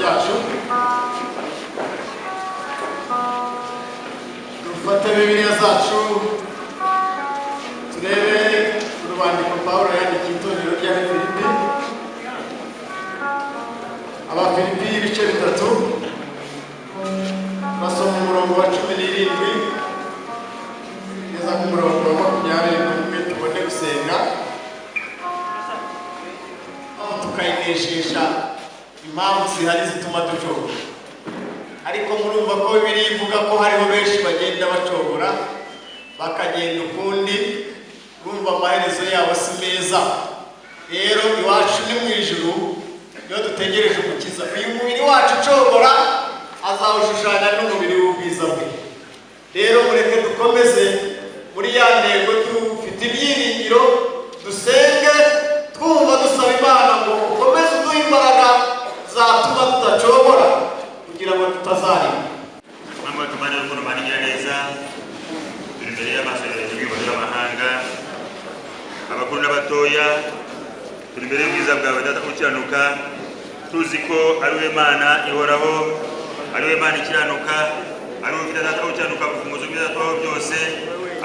ryacu. Dufate Bibiliya zacu turebe urwandiko Pawulo yandikiye itorero ry'Abafilipi. Abafilipi ibice 3 basoma umurongo wa 17 kugeza ku murongo wa 21 tubone gusenga tukayineshisha impamvu zihari zituma ducogora. Ariko murumva ko Bibiliya ivuga ko hariho benshi bagenda bacogora bakagenda ukundi, urumva amaherezo yabo si meza. Rero iwacu ni mu ijuru, iyo dutegereje umukiza. Uyu mubiri wacu ucogora azawushushanya n'umubiri w'ubwiza bwe. Rero mureke dukomeze muri ya ntego, dufite ibyiringiro, dusenge twumva dusaba Imana ngo ukomeze uduhe imbaraga zatuma tudacogora kugira ngo tutazarira. Mama tumane rukundo manigira neza imbere y'amasezerano y'amahanga, abakuru n'abatoya, turi imbere y'ubwiza bwawe data ukiranuka, tuzi ko ari we Mana ihoraho, ari we Mana ikiranuka, ari we ufite data ukiranuka kufunguza ibyiza twaho byose,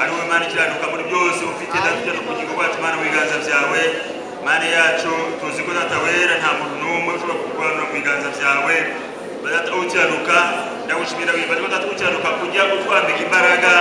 ari we Mana ikiranuka muri byose, ufite data ukiranuka ubugingo bwacu Mana mu biganza byawe. Mana yacu tuzi ko data wera nta muntu n'umwe ushobora kurwanira mu biganza byawe. Data ukiranuka ndagushimira wibaza ko data ukiranuka kujya gutwambika imbaraga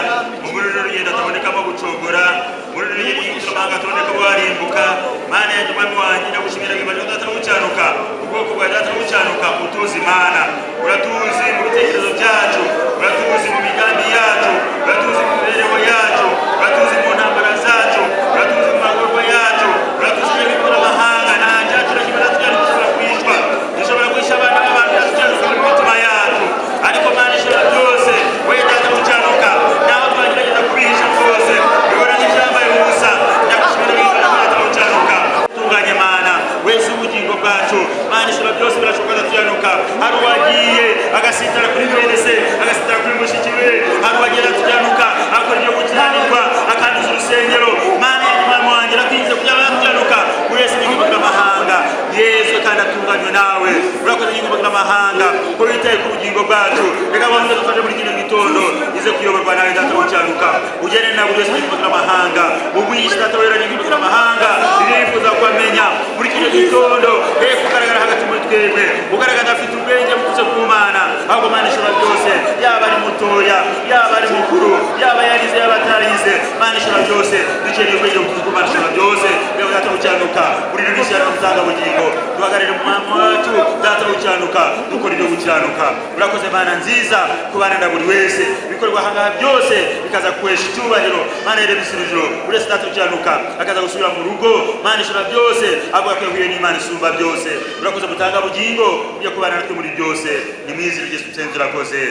mu buryo rugenda tabonekamo gucogora, muri rugendo y'igituma tuboneka warimbuka. Mana yacu mwami wanjye ndagushimira wibaza ko data ukiranuka ubwoko bwa data ukiranuka utuzi Mana, uratuzi mu bitekerezo byacu, uratuzi mu migambi yacu, uratuzi mu mibereho yacu, uratuzi mu ntambara zacu, uratuzi mu magorwa yacu, uratuzi n'ibikora amahanga nta cyacu na kimwe dushobora kwishwa, dushobora kwisha abana b'abantu dushobora mu mitima yacu. Ariko Mana ishobora byose, we data ukiranuka naho twagerageza kubihisha rwose bihora nk'ibyambaye ubusa. Ndagushimira wibaza ko data ukiranuka tunganye Mana, wese ubugingo bwacu. Mana ishobora byose birashoboka data ukiranuka. Hari uwagiye agasitara kuri bene se, agasitara kuri mushiki we, hari uwagiye data ukiranuka akora ibyo gukiranirwa akanduza urusengero. Mana y'Imana wanjye nakwinze kugira data ukiranuka wese n'igihugu cy'amahanga Yesu kandi atunganywe nawe. Urakoze n'igihugu cy'amahanga ko witaye ku bugingo bwacu. Reka abantu dufashe muri kino gitondo ize kuyoborwa nawe data ukiranuka, ugene na buri wese n'igihugu cy'amahanga, ubwishe data wera n'igihugu cy'amahanga bifuza kubamenya muri kino gitondo. Reka kugaragara hagati muri twebwe, ugaragara afite ubwenge bukuze ku Mana, ahubwo Mana ishobora byose, yaba ari mutoya yaba ari mukuru, yaba yarize yaba atarize. Mana ishobora byose, dukeneye ubwenge bukuze ku Mana ishobora byose. Reka data ukiranuka muri rino shyaka mutanga bugingo, duhagarare mu mwami wacu data ukiranuka, dukora ibyo gukiranuka. Urakoze Mana nziza kubana na buri wese, bikorwa ahangaha byose bikaza kuhesha icyubahiro. Mana yere bisirujiro buri wese data ukiranuka akaza gusubira mu rugo. Mana ishobora byose avuga ko yahuye n'Imana isumba byose. Urakoze mutanga bugingo ujya kubana natwe muri byose, ni mwizire Yesu tusenze urakoze,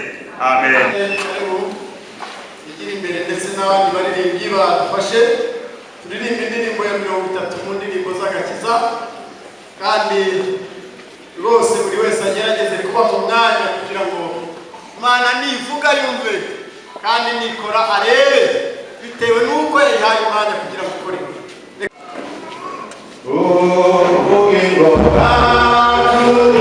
amen. Igira imbere ndetse n'abandi baririmbyi badufashe turirimba indirimbo ya 30 mu ndirimbo z'agakiza, kandi rwose buri wese agerageze kuba mu mwanya kugira ngo Mana nivuga yumve kandi nikora arebe, bitewe n'uko yayihaye umwanya kugira ngo ukore. Ubugingo bwacu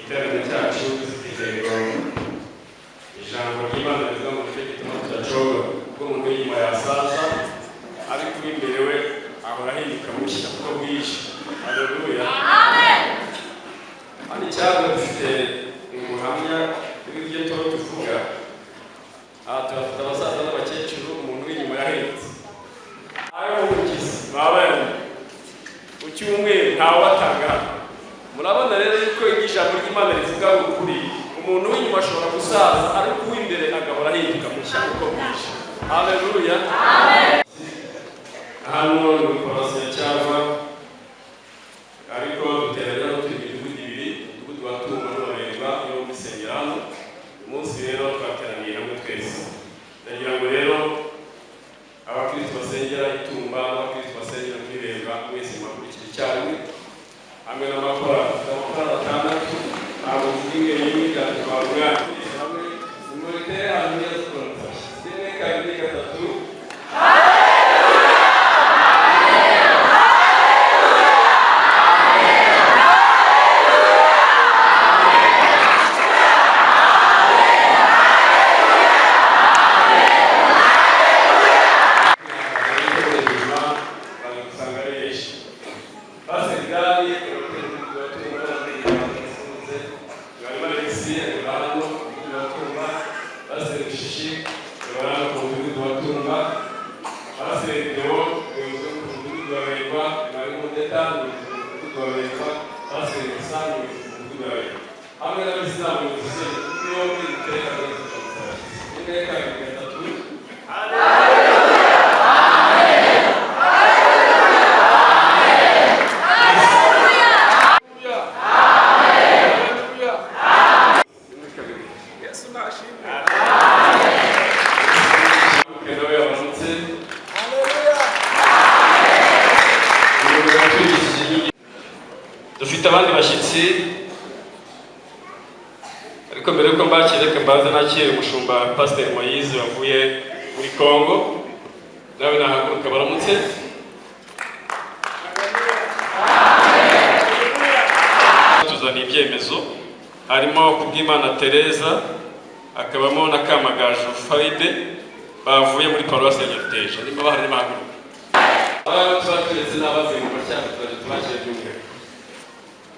igiterane cyacu Intego ijambo ry'Imana rivuga ngo gituma tudacogora umuntu ya asaza ariko imbere we ahora ahinduka mushya kuko bwije. Haleluya, amen. Kandi cyangwa dufite umuhamya w'ibyo tuvuga turafite abasaza n'abakecuru umuntu w'inyuma yahindutse ayo umugizi babaye mu cyumweru ntawe batanga. Murabona rero yuko ijambo ry'Imana rivuga ngo Kuri umuntu w'inyuma ashobora gusaza ariko uw'imbere agahora ahinduka mushya kuko bwije. Haleluya, amen. Hano ni Korali ya Cyarwa ariko duteranya no imidugudu ibiri, umudugudu wa Tumba n'Aberwa yo mu Sengerano. Umunsi rero twateraniye hamwe twese. Ndagira ngo rero abakristo basengera i Tumba n'abakristo basengera muri Berwa mwese mukurikira cyari hamwe n'amakorali atandatu ntabwo mvuge yimwe kandi twavuga hamwe umurite hamwe y'abakorali rimwe kabiri gatatu. mbere yuko mbakireka mbanza nakire umushumba Pasiteri Moyize wavuye muri Kongo, nawe nahaguruka baramutse. Tuzana ibyemezo, harimo kubw'Imana Tereza, akabamo na Kamagaju Faride bavuye muri Paruwasi ya Nyaruteja. Nimba bahari bahaguruka. Turaturetse n'abavuye mu Matyazo tubakire by'umwihariko.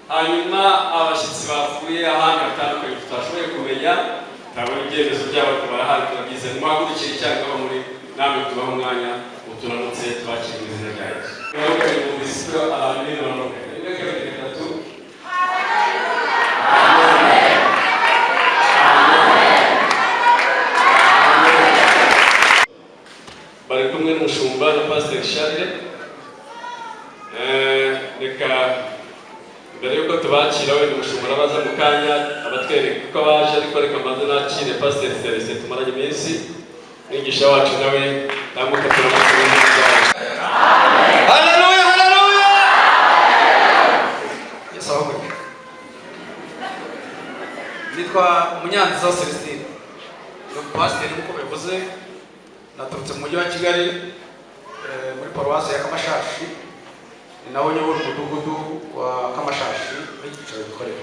Hanyuma abashyitsi bavuye ahandi hatandukanye tutashoboye kumenya, ntabwo ibyemezo byabo barahari turabize. Nimwahagurukire icyarimwe aba muri namwe tubaho umwanya uturamutse twakira mu izina rya Yesu. Mwabukanye mu bisiro abantu n'inonoke. Rimwe kabiri gatatu. Bari kumwe n'umushumba na Pasiteri Charles. Reka mbere yuko tubakira wenda umushumba arabaza mu kanya abatwereka uko baje, ariko reka mbanze nakire Pasiteri Celestin tumaranye iminsi, mwigisha wacu nawe namuka turamukira mu byawe. Haleluya, haleluya. Yesu aho. Nitwa Munyanziza Celestin. Ndi pasiteri nk'uko bivuze, naturutse mu mujyi wa Kigali muri Paruwasi ya Kamashashi. Naho nyobora umudugudu wa Kamashashi n'igiciro gikorera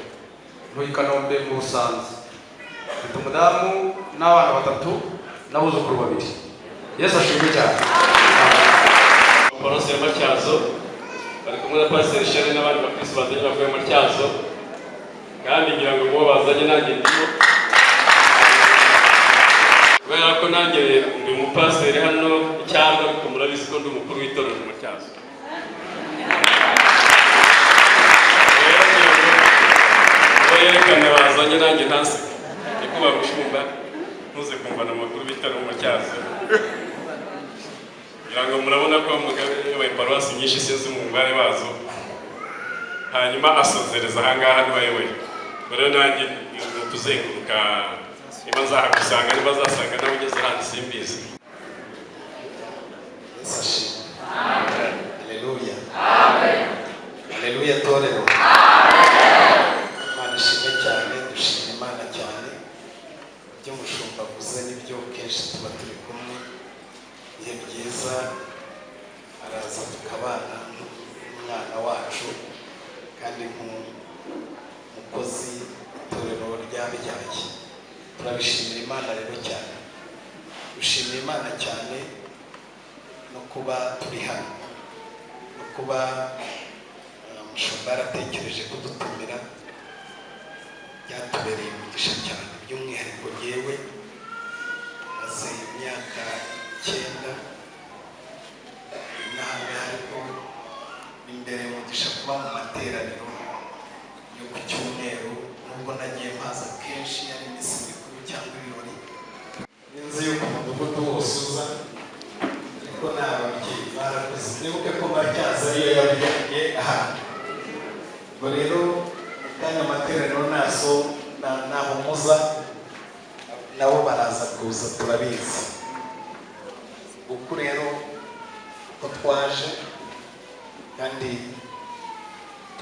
ntuyi Kanombe mu Busanza. Mfite umudamu n'abana 3 n'abuzukuru 2. Yesu ashimwe cyane. Paruwasi ya Matyazo bari kumwe na Pasiteri Charles n'abandi bakristo bazanye bavuye mu Matyazo, kandi ngira ngo bo bazanye nanjye ndimo, kubera ko nanjye ndi umupasiteri hano Cyarwa, ariko murabizi ko ndi umukuru w'itorero mu Matyazo. Yerekana bazanye nanjye ntansi niko bagushumba ntuze kumvana amakuru bitaro mu Matyazo. Ngira ngo murabona ko mugabe yabaye paruwasi nyinshi sinzi mu mbare bazo, hanyuma asozereza ahangaha niwe. Rero nanjye tuzenguruka, niba nzahagusanga niba zasanga nawe ugeze hano simbizi. Yesu ashimwe. Amen. Haleluya. Amen. Haleluya torero. Ishimwe cyane, dushimira Imana cyane. Ibyo mushumba avuze nibyo, kenshi tuba turi kumwe, ibihe byiza araza tukabana n'umwana wacu, kandi nk'umukozi itorero ryabyaye. Turabishimira Imana rero cyane, dushimira Imana cyane no kuba turi hano, no kuba mushumba yaratekereje kudutumira. Yatubereye umugisha cyane, by'umwihariko yewe maze imyaka 9 n'ahangaha, ariko imbere umugisha kuba mu materaniro yo ku cyumweru, nubwo nagiye mpaza kenshi ari iminsi mikuru cyangwa ibirori. Ninzi yuko umudugudu wose uza, ariko n'ababyeyi barakoze, nibuke ko Matyazo ariyo yabijyanye ahantu. Ubwo rero kandi amateraniro naso naho muza nabo baraza kuza, turabizi. Uku rero ko twaje kandi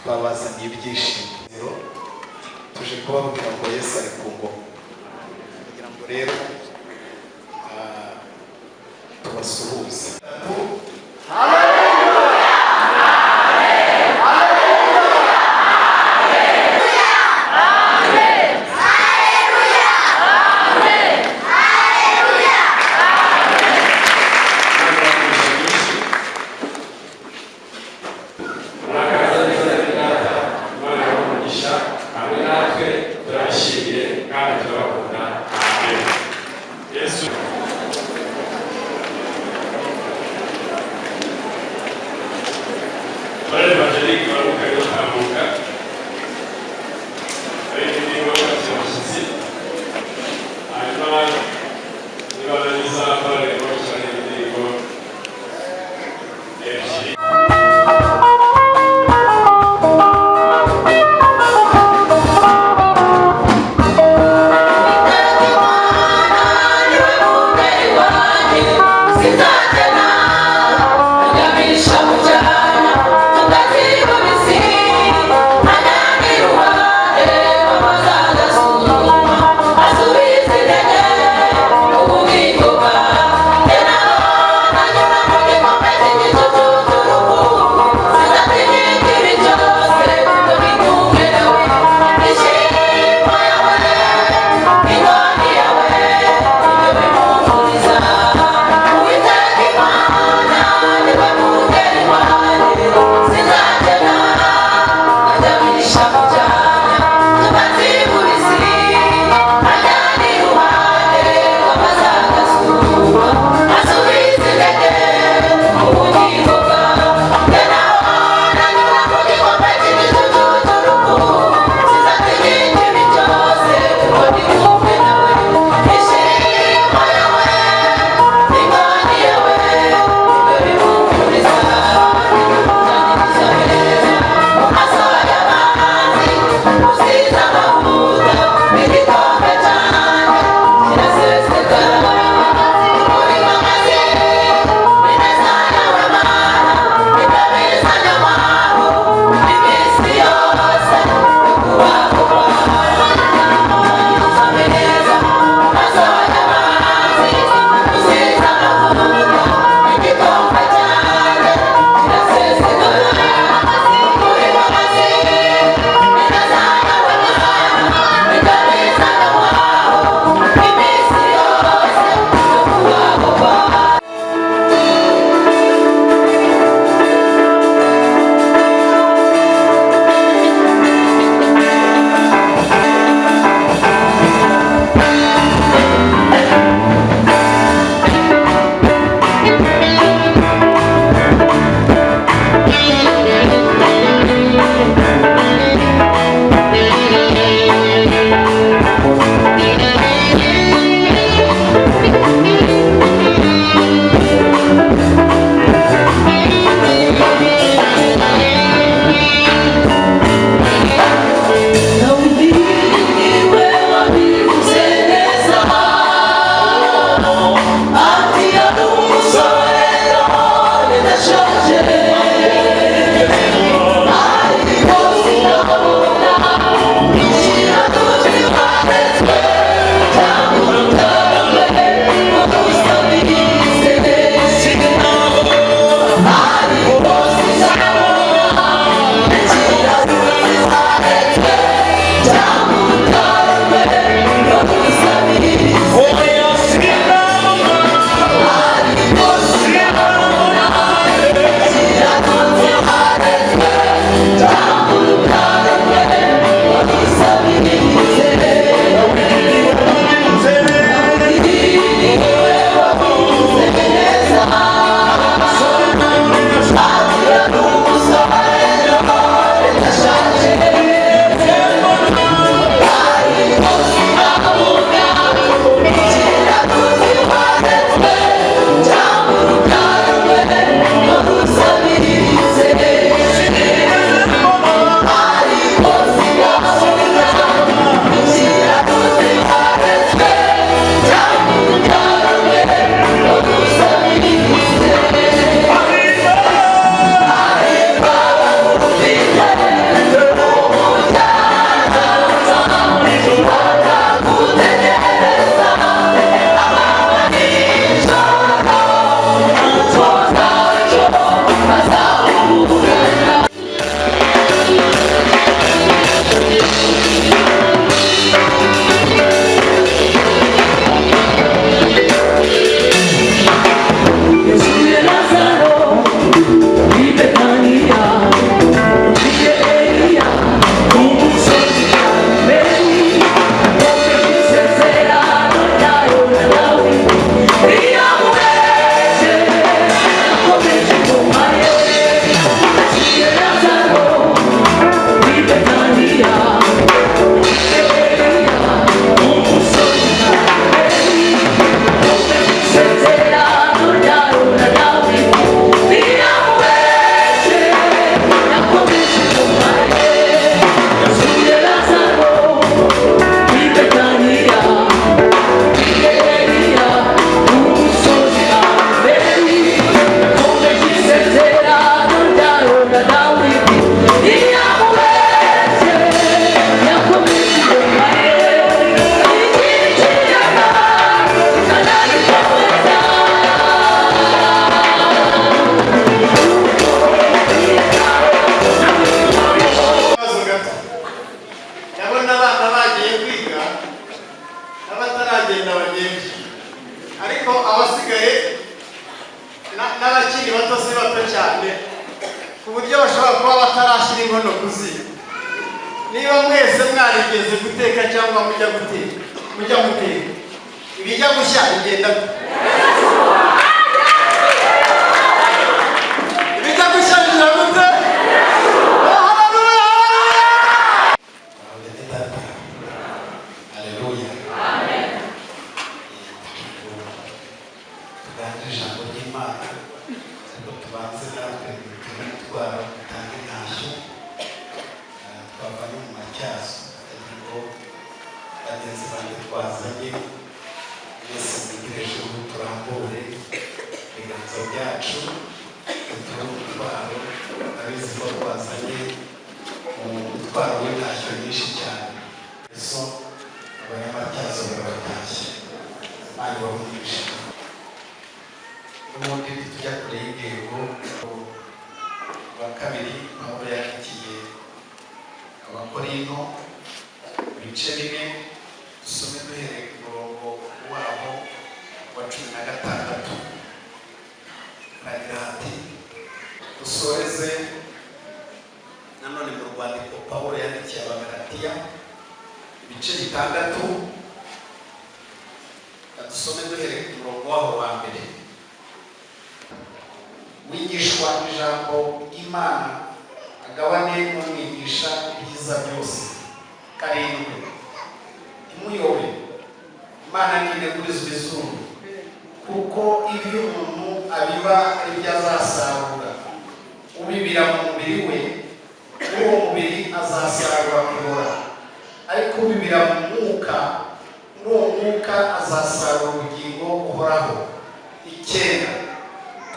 twabazaniye ibyishimo, tuje kubabwira ngo Yesu ari ku ngoma, kugira ngo rero tubasuhuze.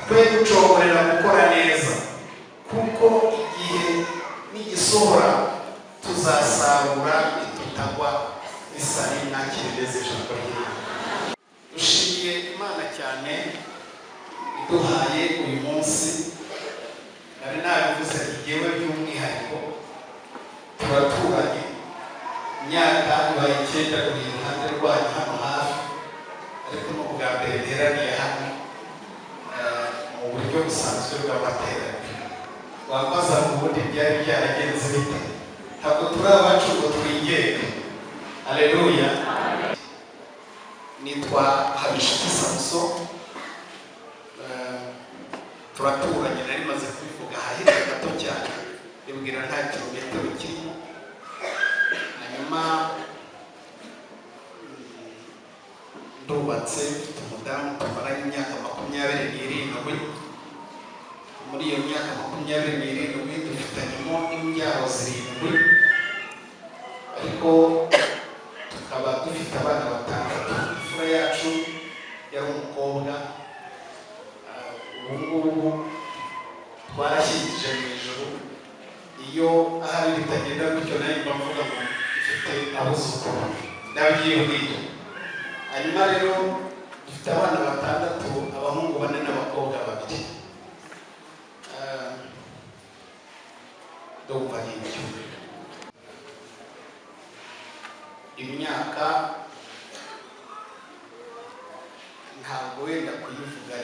twe ducogorera gukora neza, kuko igihe nigisohora tuzasarura tutagwa isari nakireze ijambo ry'Imana. Dushimiye Imana cyane iduhaye uyu munsi. Nari nabivuze igihe by'umwihariko turaturanye imyaka ibaye 9 kuri iruhande rwanyu hano hafi, ariko no bwa mbere nteraniye hano mu buryo busanzwe bw'amateraniro. Wambaza mu bundi byari byaragenze bite? Ntabwo turi abacu ngo twigenge. Haleluya. Nitwa HABINSHUTI Samson. Turaturanye, nari maze kubivuga hahirya gato cyane, ndibwira nta kilometero kimwe. Hanyuma ndubatse, mfite umudamu tumaranye imyaka 27. Muri iyo myaka 27 dufitanyemo imbyaro 7, ariko tukaba dufite abana 6. Imfura yacu yari umukobwa. Ubungubu twarashyigije mu ijoro. Iyo ahari bitagenda bityo nayo mbavuga ngo mfite abuzukuru ndabyibwira. Hanyuma rero dufite abana 6, abahungu 4 n'abakobwa 2. Ndumva n'ibyo imyaka ntabwo wenda kuyivuga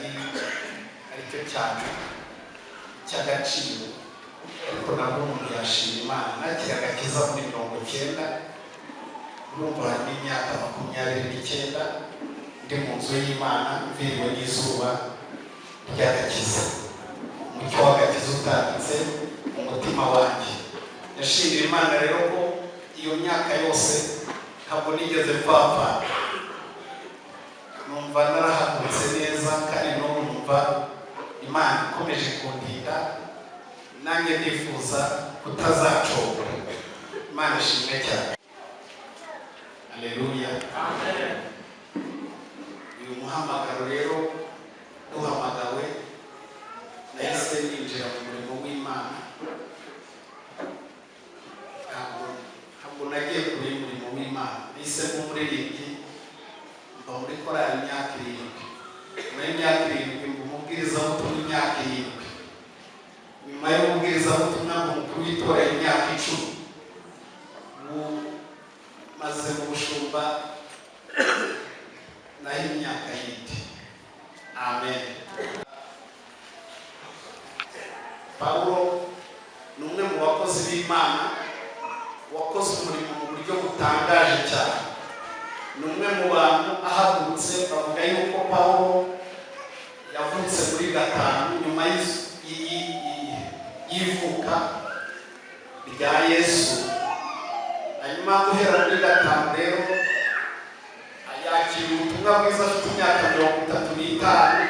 aricyo cyane cy'agaciro, ariko nabwo umuntu yashima Imana. Nakira agakiza muri 90, urumva harimo imyaka 29 ndi mu nzu y'Imana, mviriwe n'izuba ry'agakiza, umucyo w'agakiza utambitse mu mutima wanjye. Yashimira Imana rero ko iyo myaka yose ntabwo nigeze mpfapfa. Numva narahagurutse neza, kandi n'ubu numva Imana ikomeje kundinda, nanjye ndifuza kutazacogora. Imana ishimwe cyane. Haleluya. Amen. Uyu muhamagaro rero duhamagawe, nahise ninjira mu murimo w'Imana. Ntabwo nagiye kure y'umurimo w'Imana. Nahise nk'umuririmbyi mba muri korali imyaka 7. Muri imyaka 7 umubwirizabutumwa imyaka 7. Nyuma y'umubwirizabutumwa mukuru w'itorero imyaka 10. Maze mu bushumba naho imyaka 7. Amen. Paulo ni umwe mu bakozi b'Imana wakoze umurimo mu buryo butangaje cyane. Ni umwe mu bantu ahagurutse bavuga yuko Paulo yavutse muri 5 nyuma y'ivuka rya Yesu. Hanyuma guhera muri 5 rero yakira ubutumwa bwiza afite imyaka 35,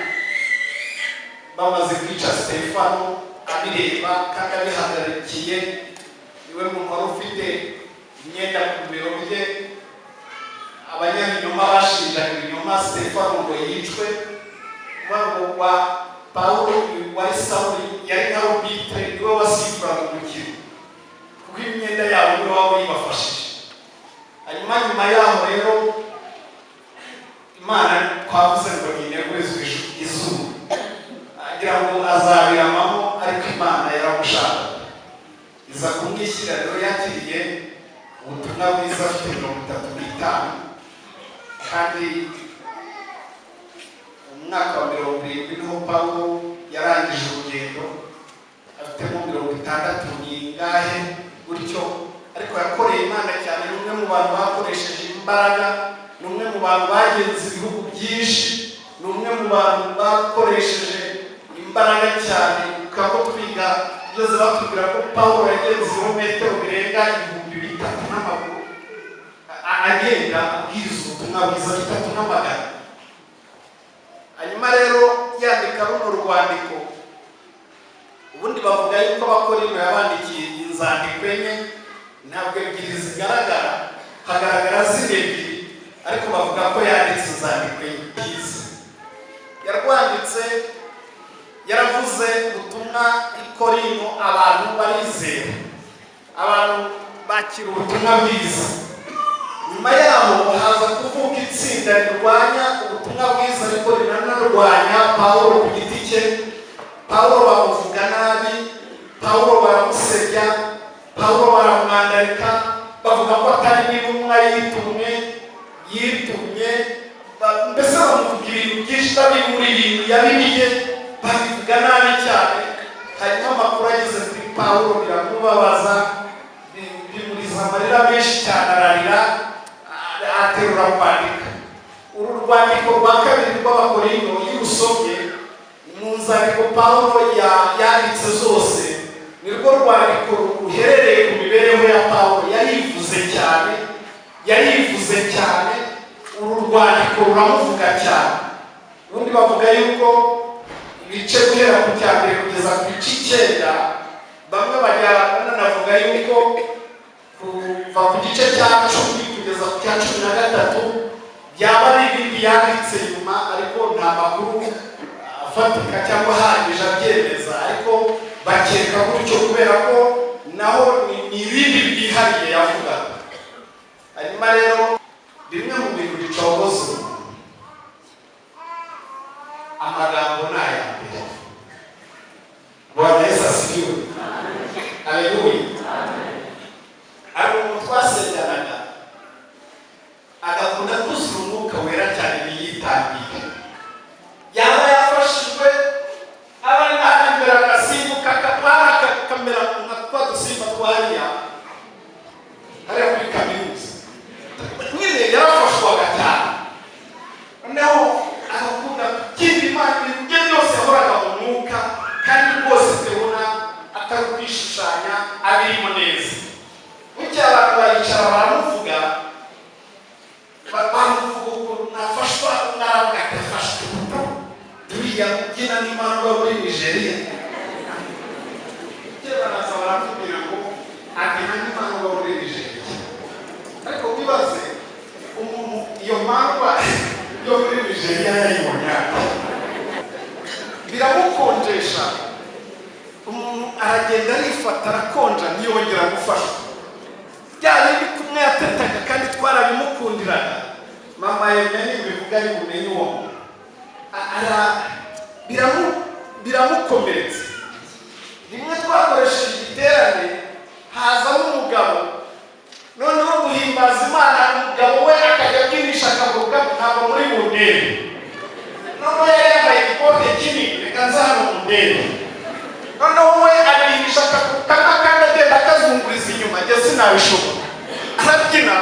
bamaze kwica Stefano abireba kandi abihagarikiye. Niwe muntu wari ufite imyenda ku bibero bye. Abanyabinyoma bashinjaga ibinyoma Stefano ngo yicwe. Kuvuga ngo Paulo wari Sawuli yari nka Adepr, niwe wasifuraga umukiro, kuko imyenda yabo niwe waba yibafashije. Hanyuma nyuma yaho rero Imana twavuze ngo ninegurezwe izuba, agira ngo azabiramamo, ariko Imana yaramushaka iza kumwishyira. Rero yakiriye ubutumwa bwiza afite 35, kandi umwaka wa 70 niho Paulo yarangije urugendo, afitemo 60 n'ingahe gutyo. Ariko yakoreye Imana cyane. Ni umwe mu bantu bakoresheje imbaraga, ni umwe mu bantu bagenze ibihugu byinshi, ni umwe mu bantu bakoresheje imbaraga cyane. Kuko twiga byose batubwira ko Paulo yagenze ibirometero birenga 3,000 n'amaguru agenda abwiriza ubutumwa bwiza 3,000. Hanyuma rero yandika runo rwandiko, ubundi bavuga yuko Abakorinto yabandikiye inzandiko enye, ntabwo ebyiri zigaragara, hagaragara 2, ariko bavuga ko yanditse inzandiko enye. Yarwanditse yaravuze ubutumwa ikorino abantu barizera, abantu bakira ubutumwa bwiza. Nyuma yaho haza kuvuka itsinda rirwanya ubutumwa bwiza ariko rinanarwanya Pawulo ku giti cye. Pawulo bamuvuga nabi, Pawulo baramusebya, Pawulo baramwandarika, bavuga ko atari n'intumwa yitumye, mbese bamuvuga ibintu byinshi babimuri ibintu yabibiye, babivuga nabi cyane. Hanyuma amakuru ageze kuri Pawulo biramubabaza, bimuriza amarira menshi cyane, ararira, aterura kwandika. Uru rwandiko rwa kabiri rw'Abakorinto iyo usomye mu nzandiko Pawulo yanditse zose, nirwo rwandiko ruherereye ku mibereho ya Pawulo. Yarivuze cyane, uru rwandiko ruramuvuga cyane. Ubundi bavuga yuko ibice guhera ku cya mbere kugeza ku gice 9, bamwe banavuga yuko kuva ku gice cya 10 kugeza ku cya 13 byaba ari ibindi yanditse nyuma, ariko nta makuru afatika cyangwa ahagije abyemeza, ariko bakeka gutyo kubera ko naho ni ibindi byihariye yavuga. Hanyuma rero bimwe mu bintu bicogoza amagambo n'aya mbere. Bwana Yesu asifiwe. Haleluya. Ari umuntu twasenganaga agakunda kuzura umwuka wera cyane biyitangiye, yaba yafashijwe imbere agasimbuka kamera nka twa dusimba twariya hariya kuri kaminuza. Nyine yarafashwaga cyane, noneho agakunda kugira Imana ibintu bye byose yahoraga mu mwuka, kandi rwose tubona atari kwishushanya abirimo neza. Bityo abantu baricara baramuvuga, nafashwa naravuga agafashwa turiya kubyina n'Imana muri Nigeria. Baraza baramubwira ngo agena n'Imana muri Nigeria, ariko wibaze umuntu iyo mpamvu yo muri Nigeria yayibonye, biramukonjesha. Umuntu aragenda arifata, arakonja, ntiyongera gufashwa. Byari bikumwe yatetaga kandi twarabimukundiraga. Mama yemeye bivuga ari bumenye uwo biramukomeretsa. Rimwe twakoresheje igiterane, hazamo umugabo, noneho guhimbaza Imana, umugabo we akajya abyinisha akavuga ntabwo muri mu ndebe, noneho yari yambaye ikote kinini, reka nza hano mu ndebe, noneho we abyinisha akavuga kandi agenda akazunguriza inyuma, njye sinabishobora. Arabyina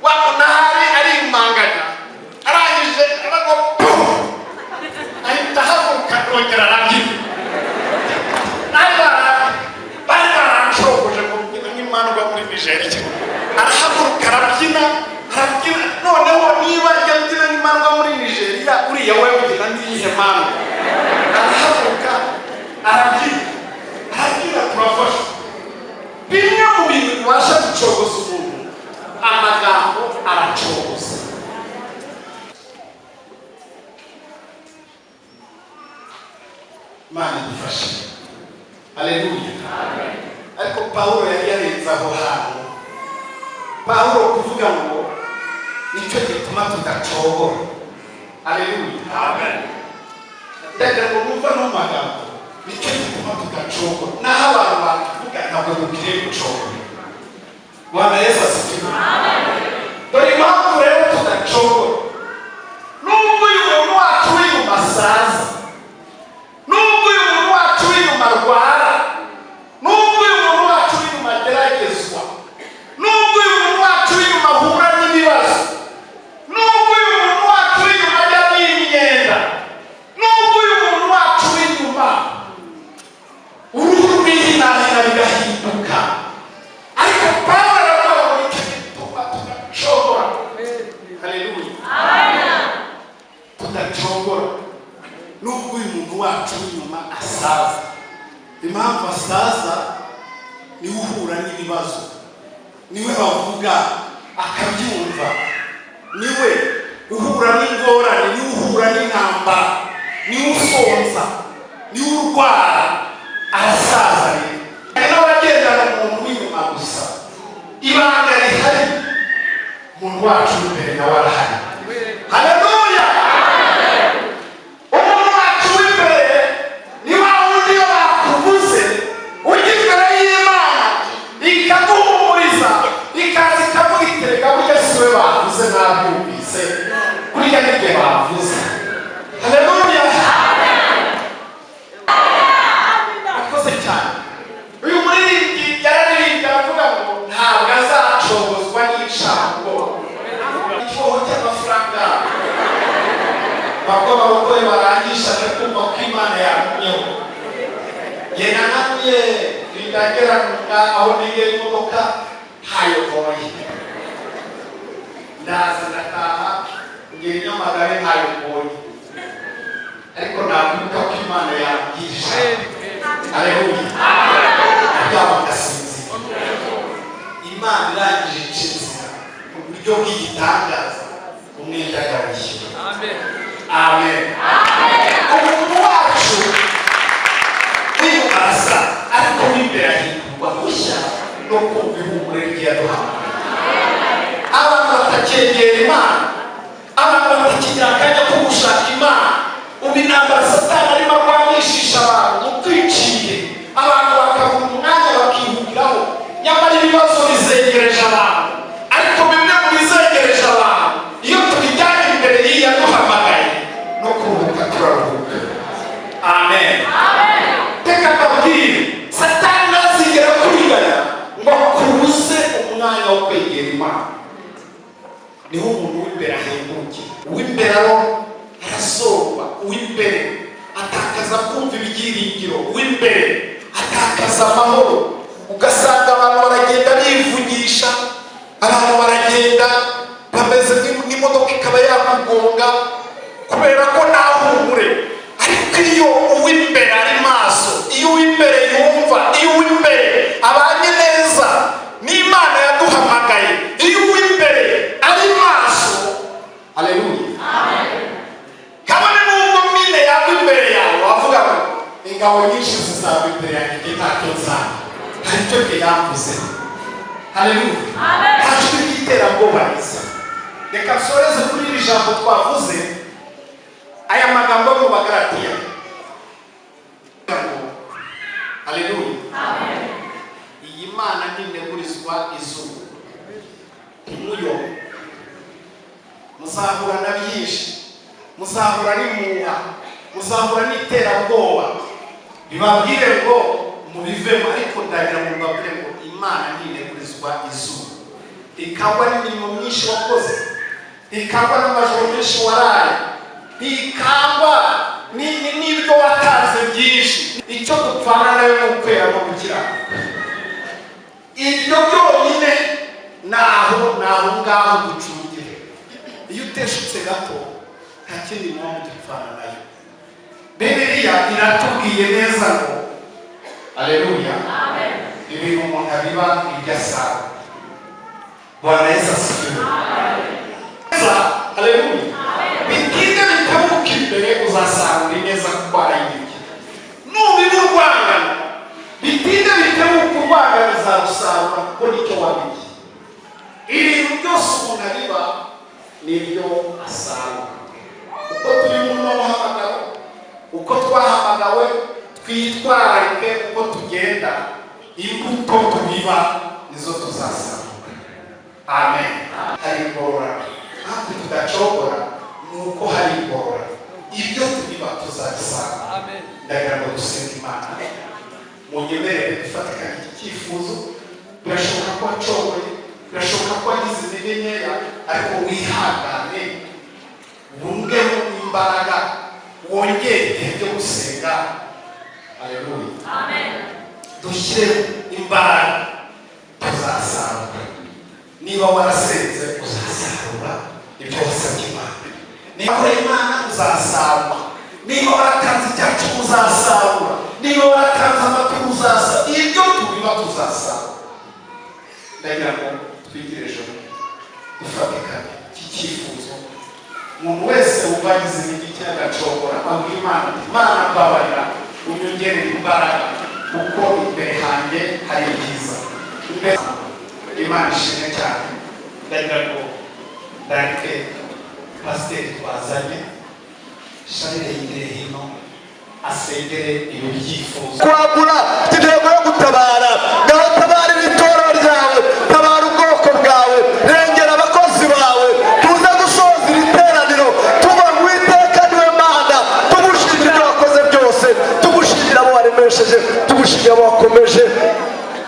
wabona hari ari imanganya, arangije arago ahita havuka yongera arabyina. Bari baranshoboje kubyina n'Imana muri Nigeria, arahaguruka arabyina, noneho niba yabyina n'Imana muri Nigeria, uriya we ubyina n'iyihe Mana? Arahaguruka arabyina, turafasha. Bimwe mu bintu bibasha gucogoza umuntu, amagambo aracogoza. Imana idufashe. Haleluya. Ariko Pawulo yari yarenze aho hantu. Pawulo kuvuga ngo nicyo gituma tudacogora. Haleluya. Amen. Ndagira ngo mwumva no magambo, nicyo gituma tudacogora. Naho abantu bavuga ntabwo dukwiriye gucogora. Bwana Yesu asifiwe. Amen. Dore impamvu rero tudacogora. Nubwo uyu muntu wacu w'inyuma asaza, nubwo uyu muntu wacu w'inyuma arwara, nubwo uyu muntu wacu w'inyuma ageragezwa, nubwo uyu muntu wacu w'inyuma ahura n'ibibazo, nubwo uyu muntu wacu w'inyuma ajya n'imyenda, nubwo uyu muntu wacu w'inyuma uruhu rw'inahina bigahinduka, ariko Pawulo aravuga ngo nicyo gituma tudacogora. Haleluya. Amen. Tudacogora. Nubwo uyu muntu wacu w'inyuma asaza. Impamvu asaza niwe uhura n'ibibazo, niwe bavuga akabyumva, niwe uhura n'ingorane, niwe uhura n'intambara, niwe usonza, ni urwara arasaza rero. Hari n'abagendana umuntu w'inyuma gusa. Ibanga rihari umuntu wacu w'imbere nawe arahari. Haleluya. Umuntu wacu w'imbere ni wa wundi iyo bakuvuze ujya imbere y'Imana ikaguhumuriza ikaza ikaguhitereka burya si we bavuze nabyumvise burya nibyo bavuze. Haleluya. Akoze cyane. Uyu muririmbyi yararirimbye avuga ngo ntabwo azacogozwa n'icago ikiboho cy'amafaranga bakora abagore barangisha kumva ko Imana yatumyeho. Ye nanamuye ndagera aho nigera imodoka ntayoboye ndaza ndataha ngera Nyamagabe ntayoboye ariko nakwibuka ko Imana yabwisha. Haleluya. Byabagasinzi Imana irangije inzira mu buryo bw'igitangaza umwenda yarishyura. Amen. Amen. Umuntu wacu w'imbarasa ariko w'imbere ahindurwa mushya no kumva ihumure ry'Yaduhamagaye. Abantu batakegera Imana, abantu batakigira akanya ko gushaka Imana, ubu intambara Satani arimo arwanishisha abantu utwiciye abantu bakabura umwanya bakihugiraho. Nyamara ibibazo bizengereje abantu, ariko bimwe mu bizengereje abantu iyo tubijyanye imbere y'Iyaduhamagaye no kuruhuka turaruhuka. Amen. Teka mbabwire Satani ntazigera kuriganya ngo kubuze umwanya wo kwegera Imana. Niho umuntu w'imbere ahembukira. Uw'imbere arasorwa, uw'imbere atakaza kumva ibyiringiro, uw'imbere atakaza amahoro. Ugasanga abantu baragenda bivugisha, abantu baragenda bameze nk'imodoka ikaba yakugonga kubera ko nta humure. Ariko iyo uw'imbere ari maso, iyo uw'imbere yumva, iyo uw'imbere abanye neza n'Imana yaduhamagaye, iyo uw'imbere ari maso. Haleluya. Kama ni Mungu mine yako imbere yawe wavuga ngo ingabo nyinshi zizaba imbere yanjye ntacyo nzaba. Haricyo yavuze. Haleluya. Ntacyo cy'iterabwoba risa. Reka nsoreze kuri iri jambo twavuze aya magambo mu Bagalatiya. Haleluya. Iyi Mana ntinegurizwa izuba. Umuyo muzahura na byinshi, muzahura n'imuha, muzahura n'iterabwoba. Bibabwire ngo mubivemo, ariko ndagira mu babwire ngo Imana ntinegurizwa izuba. Ikangwa n'imirimo myinshi wakoze, ikangwa n'amajoro menshi waraye, ikangwa n'ibyo watanze byinshi. Icyo dupfana nawe ni ukwera no gukiranuka. Ibyo byonyine naho ngaho ducungire. Iyo uteshutse gato nta kindi mpamvu dupfana nayo. Bibiliya iratubwiye neza ngo haleluya, ibintu umuntu abiba ibyo asaba. Bwana Yesu asifiwe. Haleluya. Bitinde bitabuka imbere uzasarura neza kuko arayibye. Nubiba urwangano bitinde bitabuka urwangano uzarusarura kuko nicyo wabiye. Ibintu byose umuntu abiba nibyo asarura. Uko turi mu muhamagaro, uko twahamagawe twitwararike uko tugenda, imbuto tubiba nizo tuzasarura. Amen. Hari ingororano kandi tudacogora nuko hari ingororano. Ibyo tubiba tuzabisarura. Amen. Ndagira ngo dusenge Imana. Munyemerere dufatikanye iki cyifuzo. Birashoboka ko wacogoye, birashoboka ko wagize intege nkeya, ariko wihangane wongere imbaraga, wongere igihe cyo gusenga. Haleluya. Amen. Dushyire imbaraga tuzasarura. Niba warasenze uzasarura ibyo wasabye Imana. Niba ukoreye Imana uzasarura. Niba waratanze icyacu uzasarura. Niba waratanze amaturo uzasarura. Ibyo tubiba tuzasarura. Ndagira ngo twigireje dufatikanye iki cyifuzo. Umuntu wese ubagize n'iki cyagacogora abwira Imana, Imana mbabarira unyongere imbaraga kuko imbere hanjye hari byiza. Imana ishimwe cyane. Ndagira ngo ndareke pasiteri twazanye sharire yigire hino asengere ibi byifuzo kwagura intego yo gutabara. Ngaho tabara itorero ryawe, tabara ubwoko bwawe, rengera abakozi bawe, tuze gusoza iri teraniro tuba mu iteka niwe Mana. Tugushimira ibyo wakoze byose, tugushimira abo waremesheje, tugushimira abo wakomeje,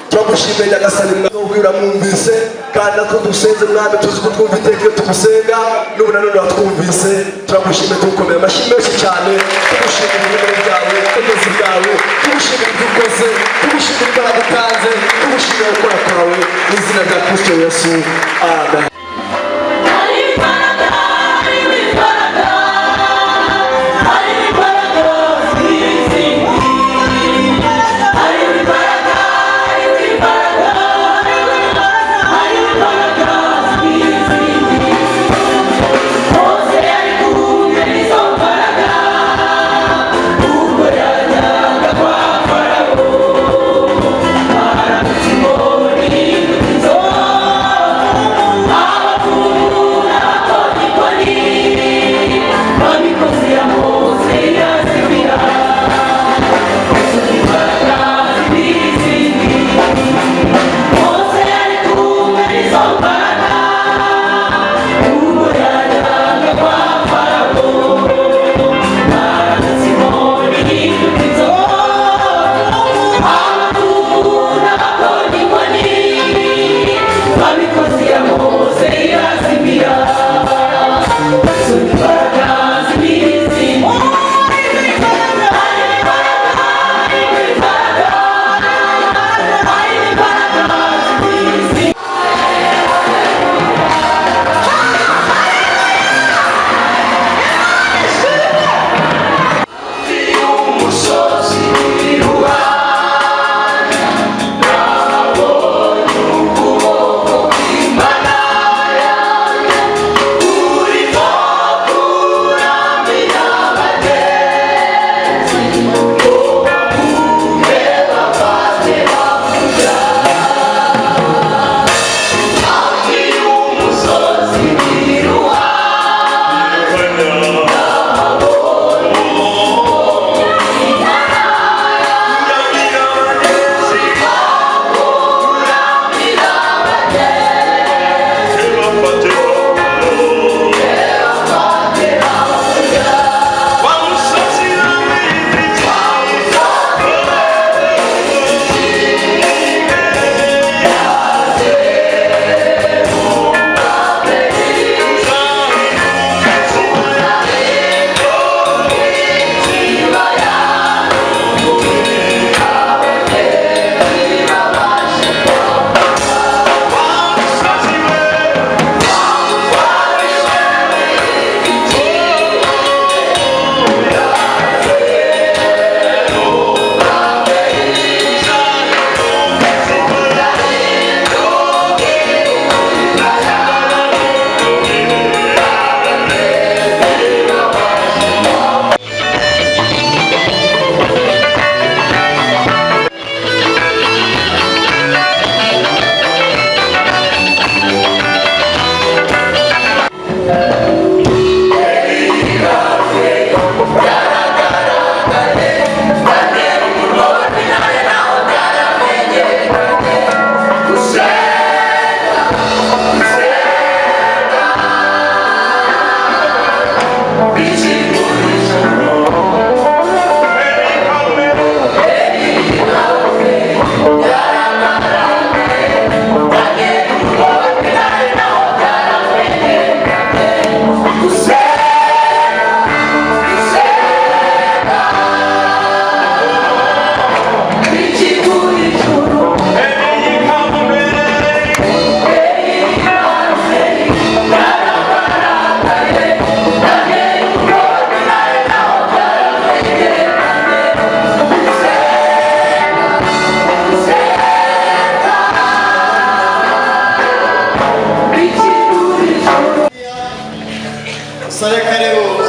turagushimiye Nyagasani mwabwira mwumvise kandi natwe dusenze Mwami tuzi ko twumva iteka iyo tugusenga n'ubu na none watwumvise. Turagushimiye tugukomeye amashyi menshi cyane, tugushimira ibintu byawe, ubukozi bwawe, tugushimira ibyo ukoze, tugushimira imbaraga utanze, tugushimira gukora kwawe mu izina rya Kristo Yesu, amen.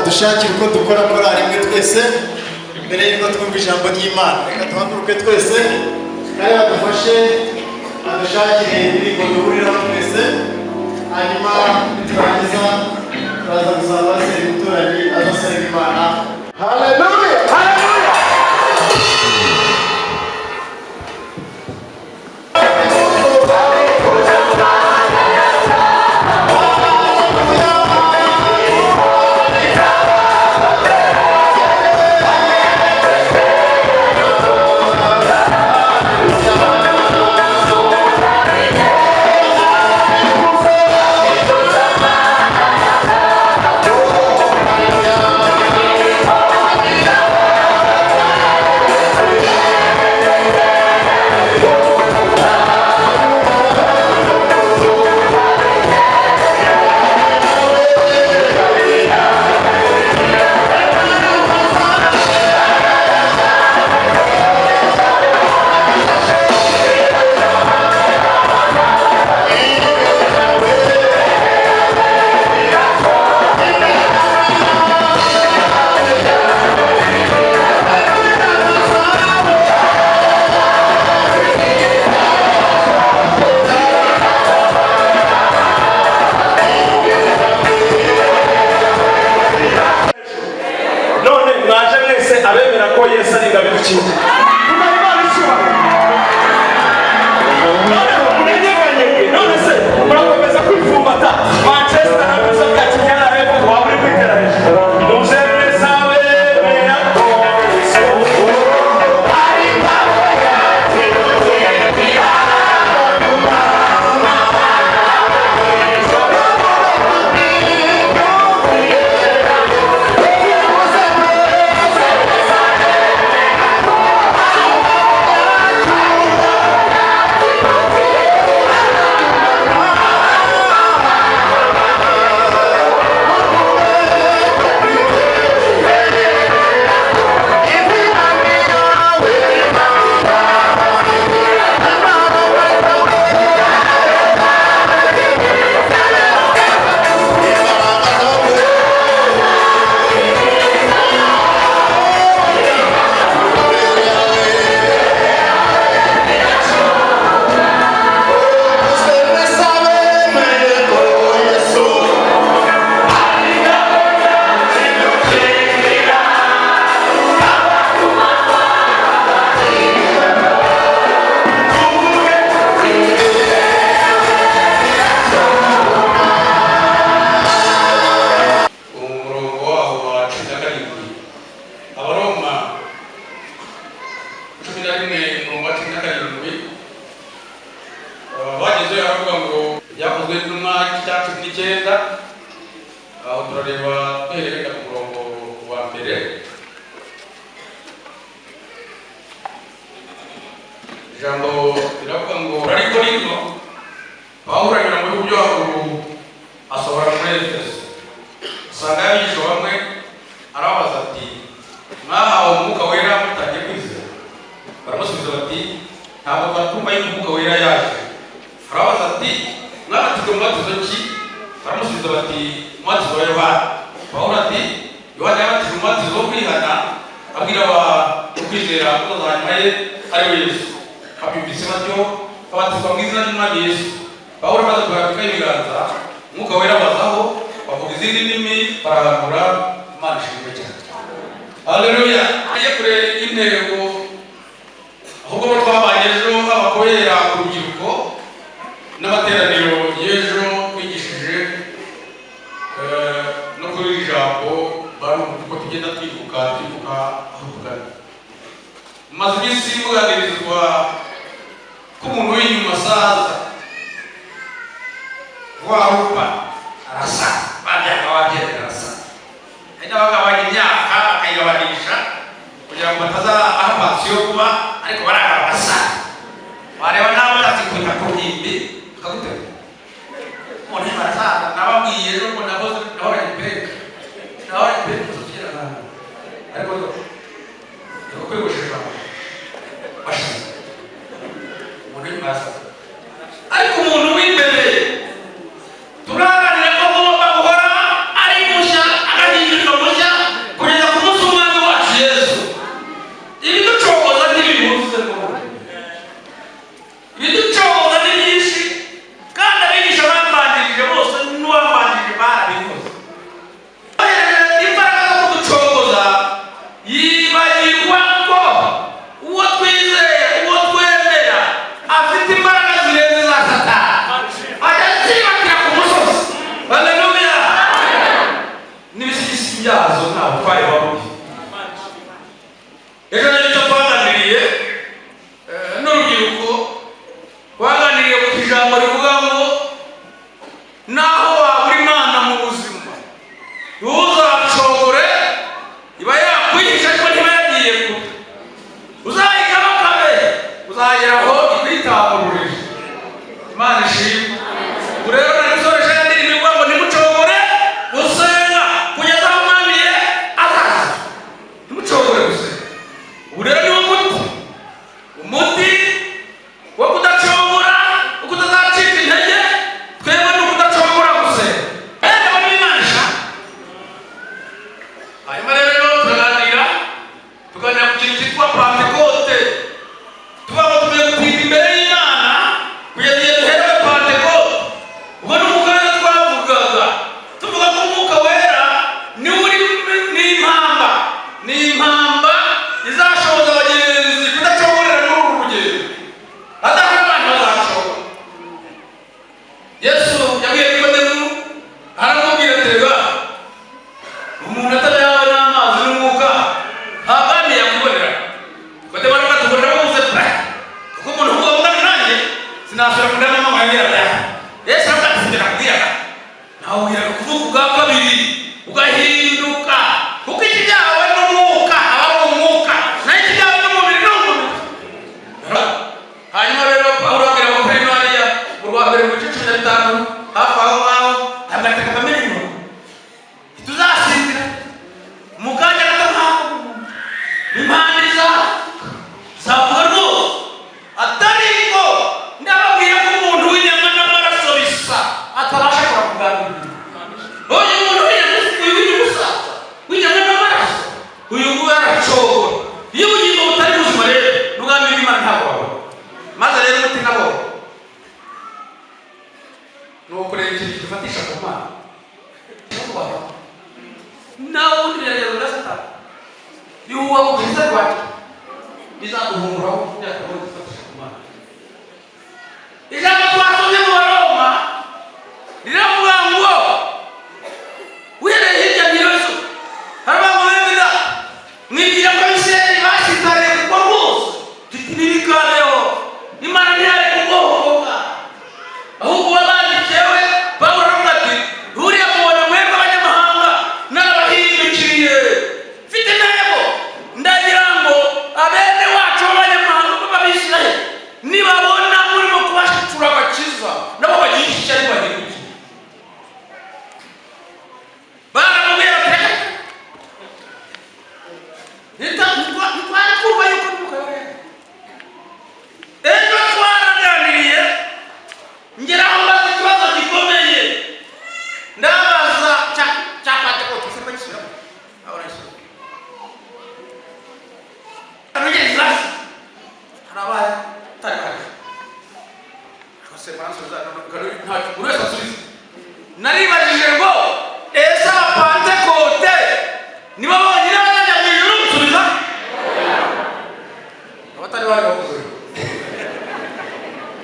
dushakira uko dukora korali imwe twese mbere y'uko twumva ijambo ry'Imana reka tuhaguruke twese kandi badufashe adushakire indirimbo duhuriraho twese hanyuma turangiza turaza gusaba pasiteri umuturanyi azasenga Imana. Haleluya, haleluya. Ariko umuntu w'imbere turaganira ko agomba guhora ari mushya, agahinduka mushya kugeza ku munsi w'umwami wacu Yesu. tuzageraho twitahurije. Imana ishimwe. Urero narisoreje ndirimbo ngo nimucogore gusenga kugeza aho mwamiye asaza. Nimucogore gusenga. Urero ni umuti wo kudacogora, ukutazacika intege, twebwe ni ukudacogora gusenga. Enda Imana ishaka. Hanyuma rero tuganira ku kintu cyitwa Pentekote. Tuvuga ngo tugiye gutinda imbere y'Imana kugeza igihe duherewe Pentekote. Ubwo ni umuganda twavugaga tuvuga ko Umwuka Wera ni uri n'impamba izashoboza abagenzi kudacogorera muri uru rugendo, adahari abantu bazacogora. Yesu yabwiye Nikodemu, aramubwira ati rega umuntu atarayawe n'amazi n'umwuka ntabwo yakwibonera. Nikodemu aravuga ati ubona bose pe kuko umuntu uvuga ungana nanjye sinasubira kundeba mama yabwiraga. Yesu aravuga ati sinjye nakubwiraga, nawe ubwiraga kuvuga ubwa kabiri ugahinduka, kuko iki cyawe n'umwuka aba ari umwuka, naho iki cyawe n'umubiri ni umubiri. Hanyuma rero Pawulo abwira Abakorinto hariya mu rwa mbere mu gice 15 hafi aho ngaho agateka kamirimo tuzasinzira mu kanya gato nkaho impande zavuga rwose atariko ndababwira ko umuntu w'inyama n'amaraso bisa atabasha kuganira. Oye umuntu w'inyama n'amaraso uyu nguyu aracogora. Iyo ubugingo butari buzima rero n'ubwami bw'Imana ntabwo wabona. Maze rero umutima wabo ni ukureba ikintu gifatisha ku Mana nawe ubundi biragenda ugasatana yuwa mu bwiza rwacu bizaguhunguraho byakabona gifatisha ku Mana. Ijambo twasomye mu Baroma riravuga ngo uhereye hirya n'irozo haravuga ngo benda mwigira ko Isirayeli bashitariye kuko rwose ntibikabeho Imana ntiyari kugohoka, ahubwo wabandikiwe Pawulo aravuga ati uriya mubona mwebwe abanyamahanga n'abahindukiriye mfite intego ndagira ngo abene wacu b'abanyamahanga b'Abisirayeli nibabona murimo kubashicura agakiza nabo bagisha ishyari bahindukiye. Baramubwira ati ntitwari kumva yuko ntukayobera. Ejo twaraganiriye ngeraho mbaza ikibazo gikomeye ndabaza cya Pentekote se bakishyira ahora ishyira anogeze hasi harabaye tari kare akose baransubiza ntacyo buri wese asubiza. Naribajije ngo ese Pentekote nibo bonyine bazajya mu ijuru gusubiza abatari bari bakuze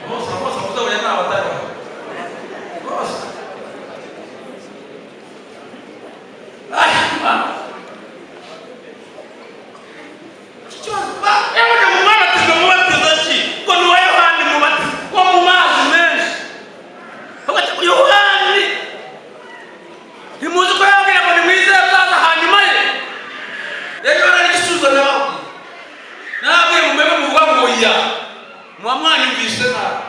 bose kuzabona nta batari bose. Yabaga mu mubatizo mubatizo ki ngo ni wa Yohani mubatizo wo mu mazi menshi. Yohani ntimuzi ko yabwira ngo nimwizere azaza hanyuma ye. Rero nari igisubizo nababwiye mu mbere muvuga ngo ya muba mwanyumvise nabi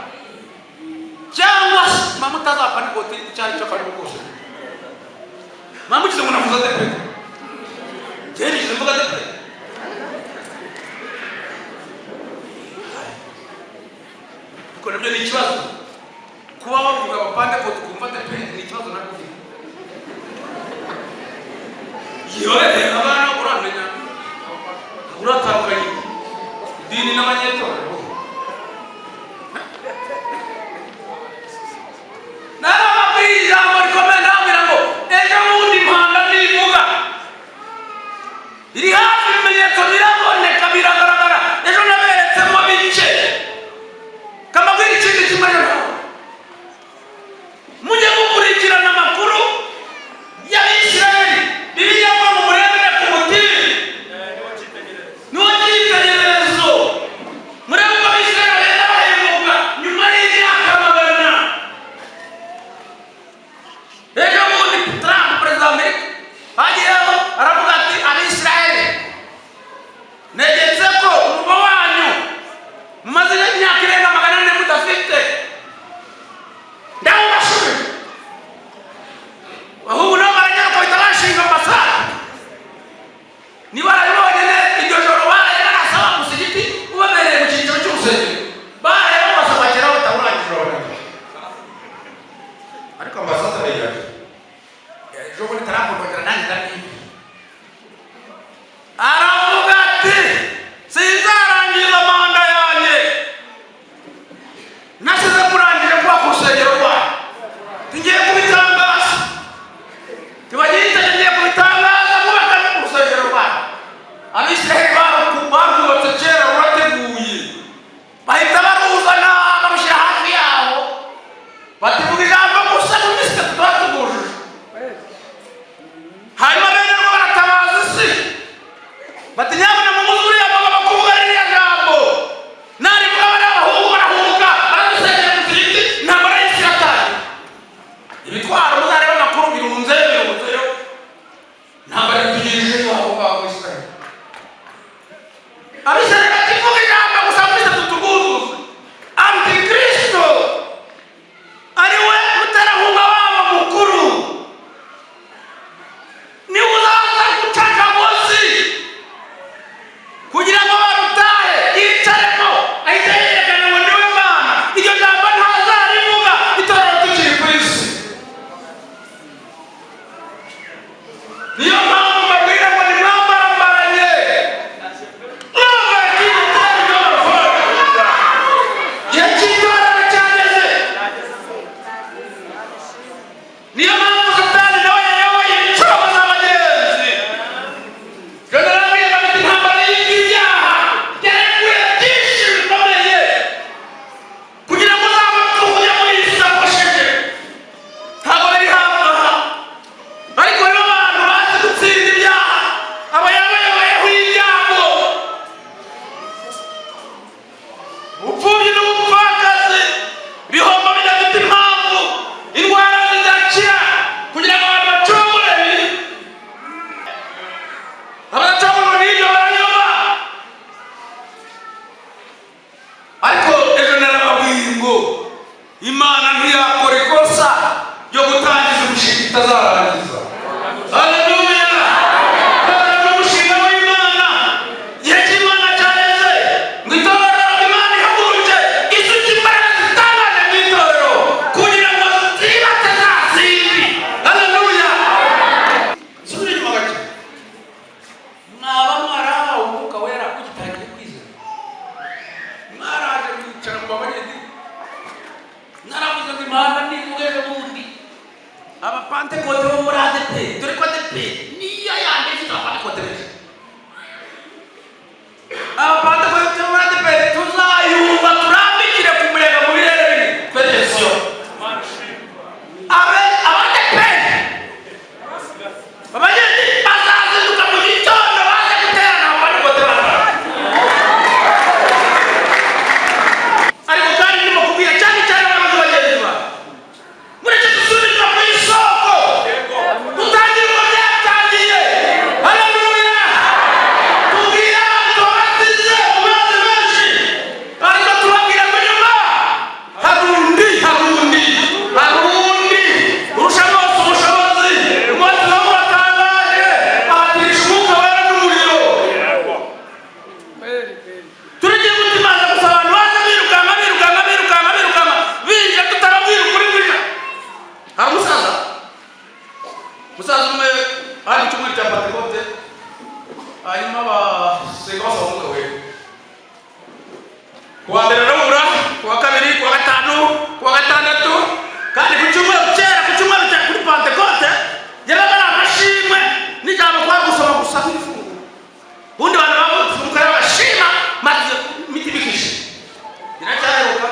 cyangwa se mama utazapfa n'ikote icyari cyo kari rwose mamugize ngo navuze Adepr gerije mvuga Adepr kuko nabyo ni ikibazo kuba bavuga Pentekote kumva Adepr ni ikibazo nabyo. Yore abana uramenya uratandukanye idini n'abanyetorero. Narababwira ijambo rikomeye ndababwira ngo ejo bundi impanda nivuga iri hafi, ibimenyetso biraboneka biragaragara. Ejo naberetsemo bice kamabwira ikindi kimwe rero mujye gukurikirana amakuru y'Abisirayeli Bibiliya ngo murebe ku mutima niwo cyitegererezo bati nyabona mumuzuri amagabo kuvuga ririya jambo nari mugabo n'abahungu barahubuka baradusengera mu zindi ntambara y'isi yatanye ibitwaro muzareba amakuru birunzeyo ntambara yatugirije aho ngaho mu Israeli abisirayeli bativuga ijambo gusa mwese tutuguzuze antikristo ariwe muterahunga wabo mukuru niwe uzaza gucaka munsi kugira ngo barutahe yicaremo ahita yerekana ngo niwe Mana iryo jambo ntazarivuga itorero tukiri ku isi niyo mpamvu mbabwira ngo nimwambarambaranye niyo mpamvu Satani nawe yayoboye inshuro z'abagenzi kanarambwira bati intambara y'ibyaha yareguye byinshi bikomeye kugira ngo uzaba tuvuye muri iyi sakosheje ntabwo biri hafi ariko nibo bantu bazi gutsinda ibyaha aba yabayoboyeho ibyago ubupfubyi n'ubupfakazi ibihombo bidafite impamvu indwara zidakira kugira ngo abantu bacogore abadacogora n'ibyo barayoba ariko ejo narababwiye ngo Imana ntiyakora ikosa ryo gutangiza umushinga itazarangiza haleluya umushinga w'Imana igihe cy'Imana cyareze ngo itorero Imana ihaguruke isuka imbaraga zitangaje mu itorero kugira ngo zibate za zindi haleluya subira inyuma gake mwaba mwarahawe umwuka wera ugitangiye kwizera mwaraje kwicara mu babagenzi naravuze ngo Imana nivuge bundi abapantekote bo muri Adepr dore ko Adepr niyo yandi ifite abapantekote benshi abapantekote bo muri Adepr tuzayumva turambikire ku murega mu birere bine petesiyo Adepr abagenzi bazazinduka mu gitondo baje guterana abapantekote bataha ariko kandi ndimo kubwira cyane cyane abantu bagenzi bawe mureke dusubire ku isoko dutangire uko byatangiye haleluya tubwira abantu babatize mu mazi menshi ariko tubabwira ngo nyuma hari undi urusha bose ubushobozi umwotsi wo muratangaje ahatirisha umwuka wera n'umuriro turigiye gutimaza gusa abantu baza birukanka binjira tutarabwira ukuri kwija hari umusaza umwe hari icyumweru cya Pentekote hanyuma basenga basaba umwuka wera kuwa mbere arabura kuwa kabiri kuwa gatanu kuwa gatandatu kandi ku cyumweru cya kuri Pentekote yabaga ari amashimwe n'ijambo kwa gusoma gusa nk'ifungu ubundi bantu bavutse umukara bashima maze imitima ikishe biracyaheruka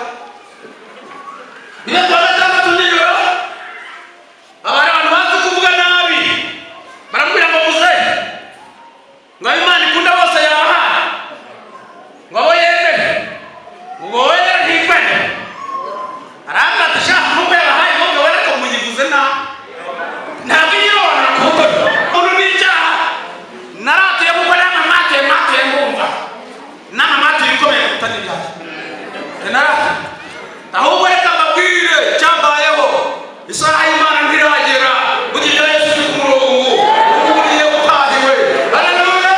kuwa gatandatu nijoro abari abantu bazi kuvuga nabi baramubwira ngo muze ngo Imana ikunda bose yabahaye ngo abo yemere ngo wera ntikwene arambwira ati sha nubwo yabahaye ngo wera ko muyivuze nabi ntabwo yirona kuko umuntu n'icyaha naratuye kuko n'amamate mbumva n'amamate bikomeye kutari ibyaha naratuye ahubwo reka mbabwire cyambayeho isaha y'Imana ntiragera kugira Yesu uri ku murongo ugiye utahiwe haleluya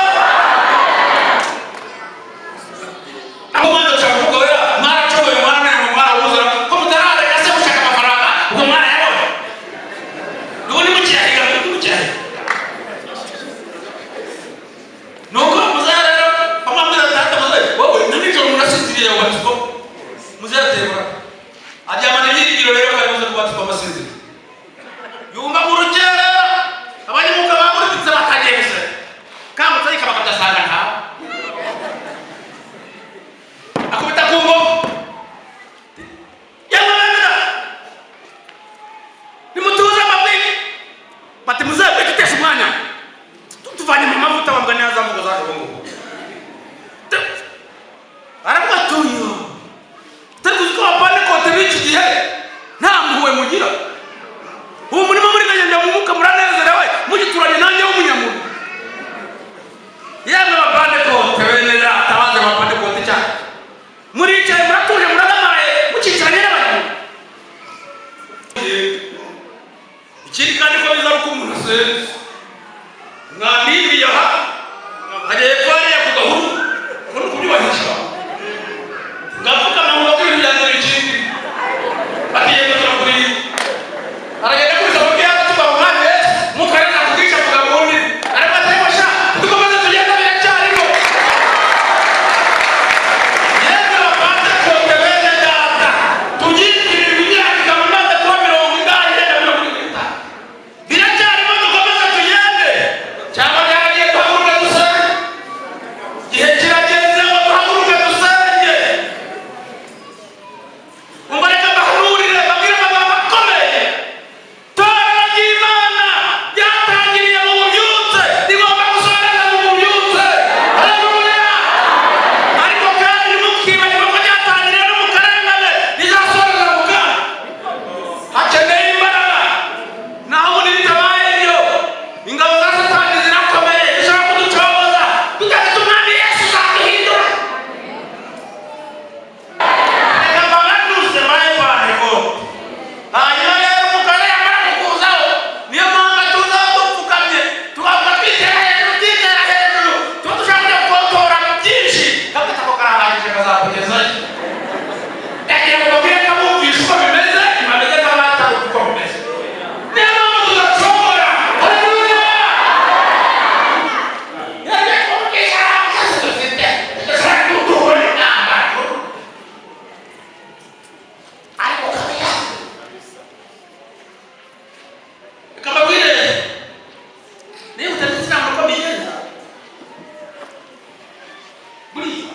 buriya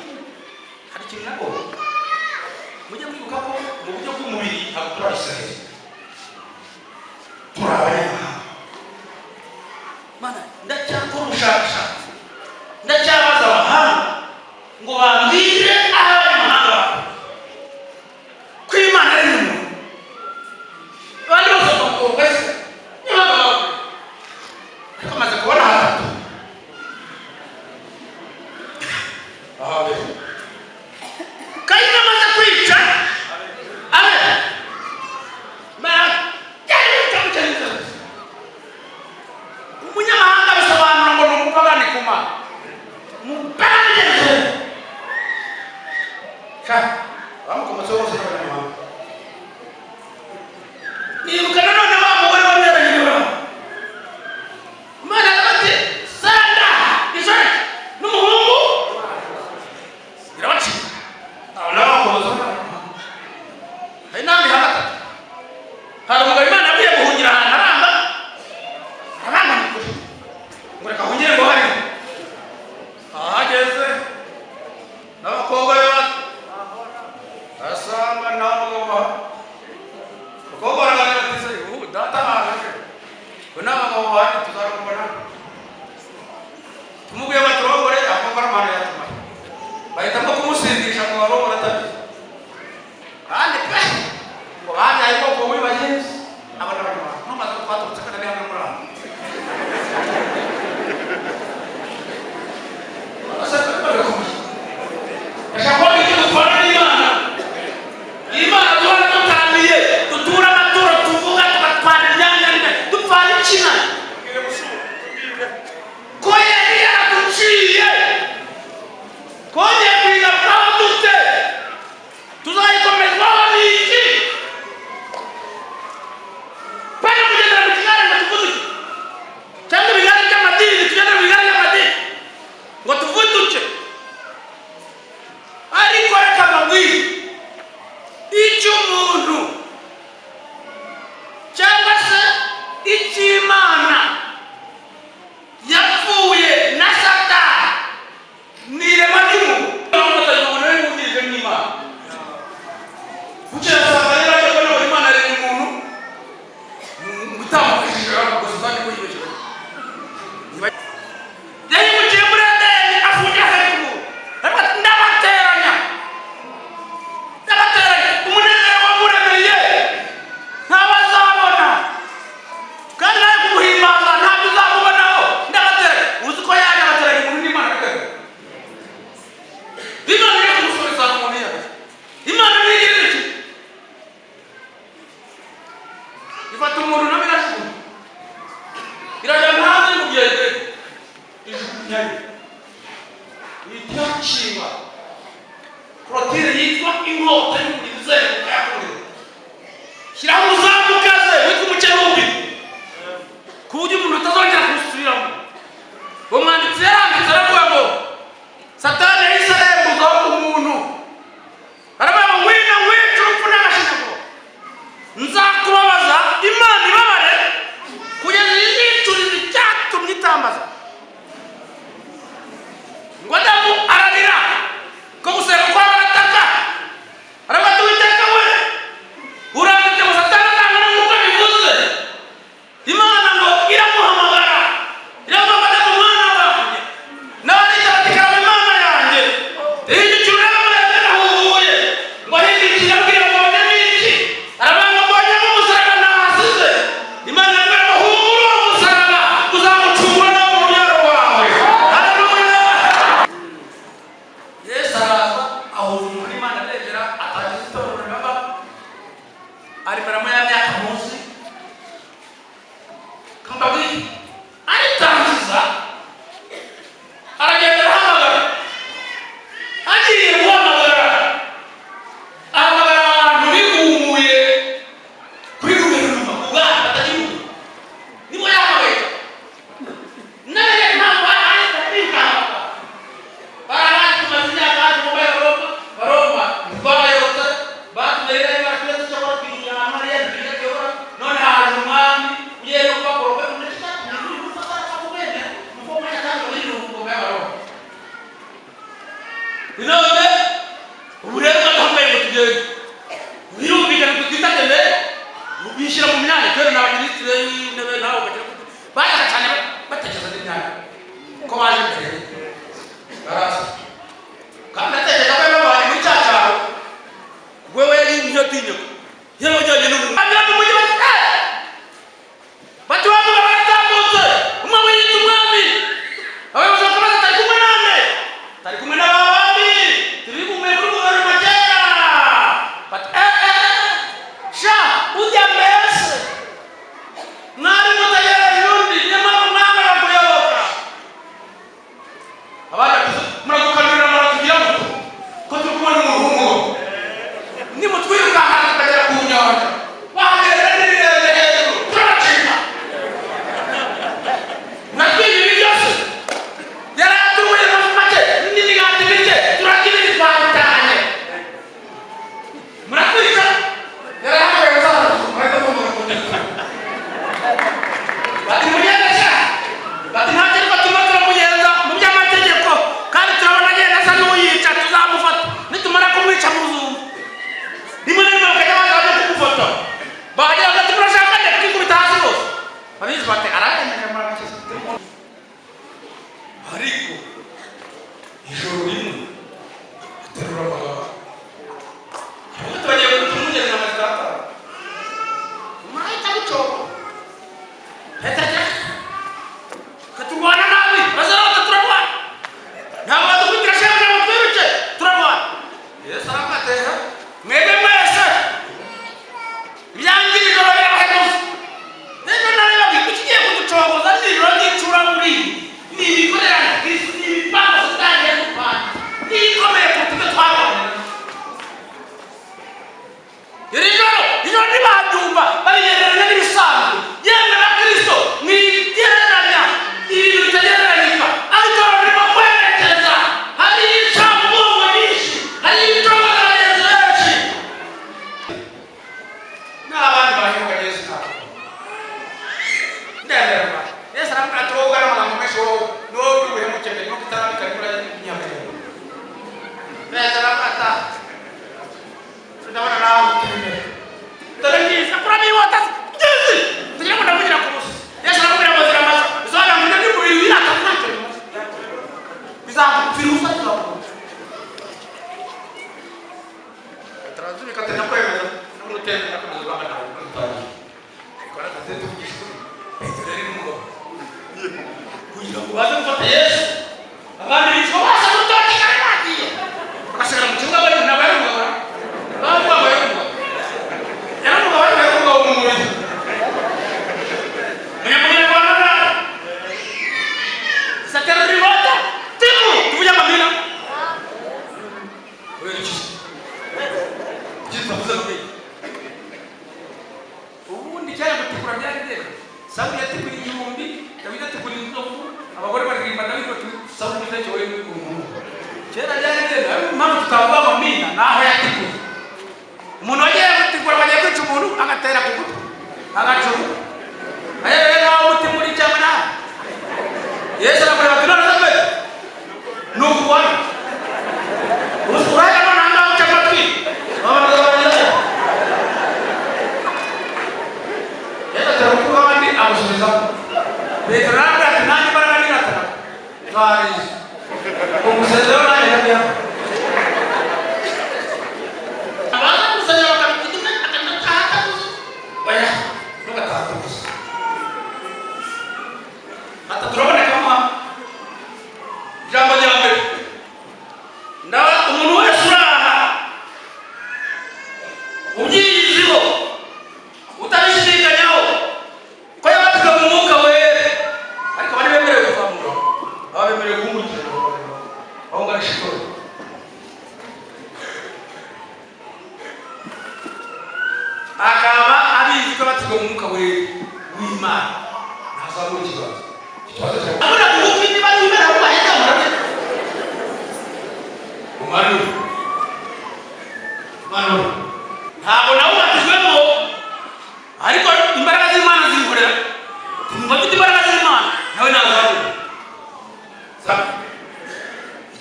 hari ikintu nako mujye mwibuka ko mu buryo bw'umubiri ntabwo turi Abisirayeli, turi abanyamahanga. Mana ndacyakora ubushakashatsi, ndacyabaza abahanga ngo bambwire aho abanyamahanga ko Imana ari umuntu. Abandi bose bakobwa se niba bamaze kubona hatatu kandi amaze kwica abe umunyamahanga bisobanura ngo ni umupagani ku Mana. Umupagani bamukomatseho bose n'abanyamahanga. Nibuka nanone wa mugore wabyaranye n'Abrahamu, Imana yarabati Sara Isaka n'umuhungu irabacika. Abo nabo bakomatseho n'abanyamahanga. Hari n'andi hagatatu. Hari umugabo Imana yabwiye guhungira ahantu aranga mikuru ngo reka hungire ngo harimo. Ahageze n'abakobwa be asanga nta mugabo bahari. Abakobwa baraganira bati se data baje ngo nta bagabo bahari tuzarukubona. Tumubwiye baturongore akumva n'amahano yatumaye, bahitamo kumusindisha ngo barongore atabizi. Kandi pe ngo bajyaye ubwoko muri bagenzi aba n'abanyamahanga n'umaze twaturutse kandi hamwe muri aho. Ndashaka ko icyo dukora n'Imana, Imana duhora dutamiye, dutura amaturo, tuvuga tugatwara imyanya rimwe, dupfana ikina ko yari yaraduciye, twongeye kwigarukaho dute, tuzayikomezwaho n'iki? Bajya kugendera mu kigare ngo tuvuduke, cyangwa ibigare by'amadini, tugendera mu bigare by'amadini ngo tuvuduke. Ariko reka mbabwire icyo umuntu cyangwa se icy'Imana yapfuye na Satani ni irema ry'umuntu. Umuntu wumvise n'Imana bukeye asanga rero ariko nawe Imana arema umuntu gutamukishije gusa kandi kuyibeshya. Yayimukiye muri Edeni afungiye hejuru ariko ndabateranya umunezero wamuremeye ntabazabona, kandi nawe kumuhimbaza ntabyo uzamubonaho. Ndabateranya uzi ko yaje abateranya umuntu n'Imana bigana. Imana iri kumusubiza umuntu yaje. Imana ntigira iki ifata umuntu nawe irashuka irajya hanze mu gihe ijugunyayo itaciba protire yitwa inkota y'umurinzi yakorewe. Shyiraho umuzamu ukaze witwa umukerubi ku buryo umuntu atazongera kuwusubiramo. Uwo mwanditsi yaranditse aravuga ngo Satani yahise arembuzaho umuntu aravuga ngo ngwino ngwica urupfu n'agashinyaguro, nzakubabaza Imana ibabare kugeza izicuriza icyatumye itambaza. Ngo Adamu ararira ko gusenga kwa barataka aravuga ati Uwiteka we uranditse ngo Satani atangana nk'uko bivuze. Imana ngo iramuhamagara iravuga ngo Adamu mwana wanjye, nawe aricara ati karaba Imana yanjye inone uburezwa bwambaye ngo tugende birumvikana tutitakende bishyira mu myanya kubera n'abaminisitiri b'intebe nabo bagira bayaga cyane batekereza n'imyanya ko baje mbere baraza kandi atekereza ko babaye muri cya cyaro wewe niyo tinyuka yewe ujyanye n'umuntu abira mu mujyi bati wavuga baratambutse umwe wiyita umwami abayobozi bakabaza atari kumwe nande atari kumwe n'abandi turi kumwe kuri guverinoma kera bati sha ujya mbese mwari mutagera yundi niyo mpamvu mwanga bakuyoboka abandi muragukanurira muratugira muto ko turi kubona umuhungu nimutwirukankana tukagera ku nyanja wahagera n'ibirenge hejuru turacika muratwiga ibi byose yari atuye no mu make n'imigati mike turagira ibi twabitanye muratwica yari ahamagaye muzaza murahita mumura ku nteko bati mugendesha bati nta kintu batuma turamugenza mu by'amategeko kandi turabona agenda asa n'uyica tuzamufata nitumara kumwica muzumva rimwe na rimwe bakajya baza kumufoto bagira bati murashaka nde kwikubita hasi rwose babizi bati aragemeje murabikiza ariko ijoro rimwe aterura amababa ahubwo tubagiye kumugeza na matata umurahita gucoka heta jya katurwana nabi bazarota turarwana ntabwo badukubitira shebuja ngo twiruke turarwana yesu arakwatera mwebwe mwese ibyangira ijoro birabahemuza rero nawe babwira ukigiye kuducogoza nijoro ry'icuraburindi ni ibikorerane kristo ni ibipango zitangiye gupanga ni ikomeye kuruta ibyo twabonye iri joro ntibabyumva babigereranya n'ibisanzwe yemera kristo mwigereranya ibintu bitagereranyika ariko barimo kwerekeza hari incambungo nyinshi hari ibicogoza bagenzi benshi n'abandi bahinga yesu ntabwo ndenderwa yesu aramubwira ati wowe ugana amagambo menshi wowe n'uwo uri buhemukende no kutarabika kuri nyamurenge yesu aramubwira ndabona nawe utemere dore ngize kurabibota ngize tugira ngo ndavugira ku busa yesu aramubwira ngo ziramaza bizabona ngo ndi muri ibi atakunacyo bizakupfira ubusa tuzakubona tarazubika tena kwemeza n'umutende nakomeza rwanda nawe n'umutanye kora tatete tuvugisha petero ari n'umugabo kugira ngo baze gufata yesu abandi bicwa basa gutoka kare bagiye bagasigara mu kibuga bari n'abari umugabo n'abagabo bari umugabo yari umugabo bari umugabo mu mubiri munyamuryango satera ribota timu tuvuye amabina werekiza kizavuze ngo ubundi cyane gutikura byari ndeka sabu yatikura igihumbi Dawidi atikura inzovu abagore baririmba Dawidi bati sabu muzeke wewe muri umuntu cyera byari ndeka mpamvu tutavuga amina naho yatikura umuntu wagiye gutikura bagiye kwica umuntu agatera ku gutwi agacumu ayewe nawe umutima uri cyangwa nawe yesu arakureba ati none se ni ukubona urahera none ahangaha uca amatwi yesu atera umutwe w'abandi amusubizaho petero arambwira ati nanjye imbaraga niratana twarize umusezero nanjye ndabyaho abaza gusanya bakabita imwe akanataha ataguze oya ntugataha ataguze ata turabonekamo ijambo rya mbere ndawe umuntu wese uraha ubyiyiziho utabishidikanyaho ko yabatizwa mu mwuka wera ariko bari bemerewe kuzamura aba bemerewe kumurikira aho ngari shikoro akaba abizi ko abatizwa mu mwuka wera w'Imana ntazamura ikibazo abona kuvuga niba ari imbere aho bahita murabe umanu ntabwo nawe ubatizwemo ariko imbaraga z'Imana zimurera tumva mfite imbaraga z'Imana nawe nazawe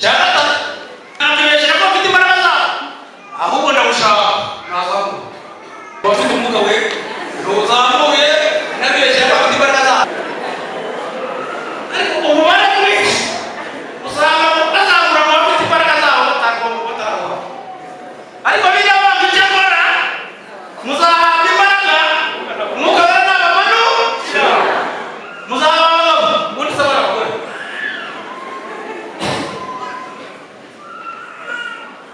cyangwa ntabwo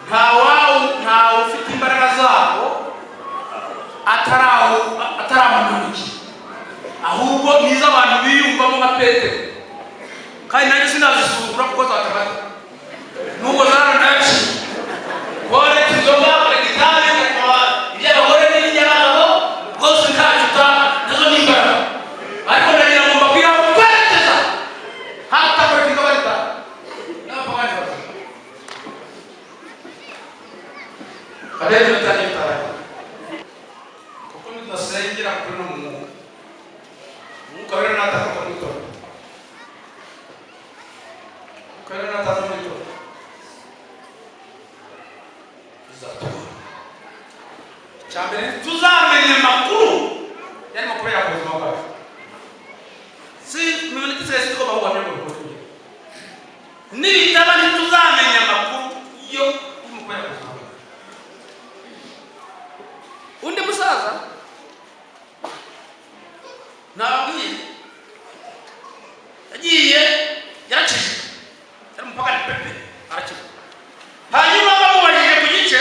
ntawe ufite imbaraga zabo ataramunuki, ahubwo nizo abantu biyumvamo nka Petero. Kandi nanjye sinazisuzugura kuko zatabata nubwo zaranaci bore tuzoba gitane iby'abagore n'iby'abagabo rwose ntacyo nazo n'imbaraga, ariko ndagira ngo mbabwire aho kwerekeza hatakoreka barita n'abapagani bose Adepr natangiye gutaha kuko nidasengera kuri no mu mwuka wera nataka kwa mitoto kwera nataka kwa mitoto cyambere tuzamenye makuru yari makuru ya buzima bwacu. Si minute sese ko bavuga ngo nibitaba ntituzamenya makuru yo umukora buzima. Undi musaza nabwiye yagiye yaracishije yari umupagani pepe arakiza, hanyuma bamubajije ku gice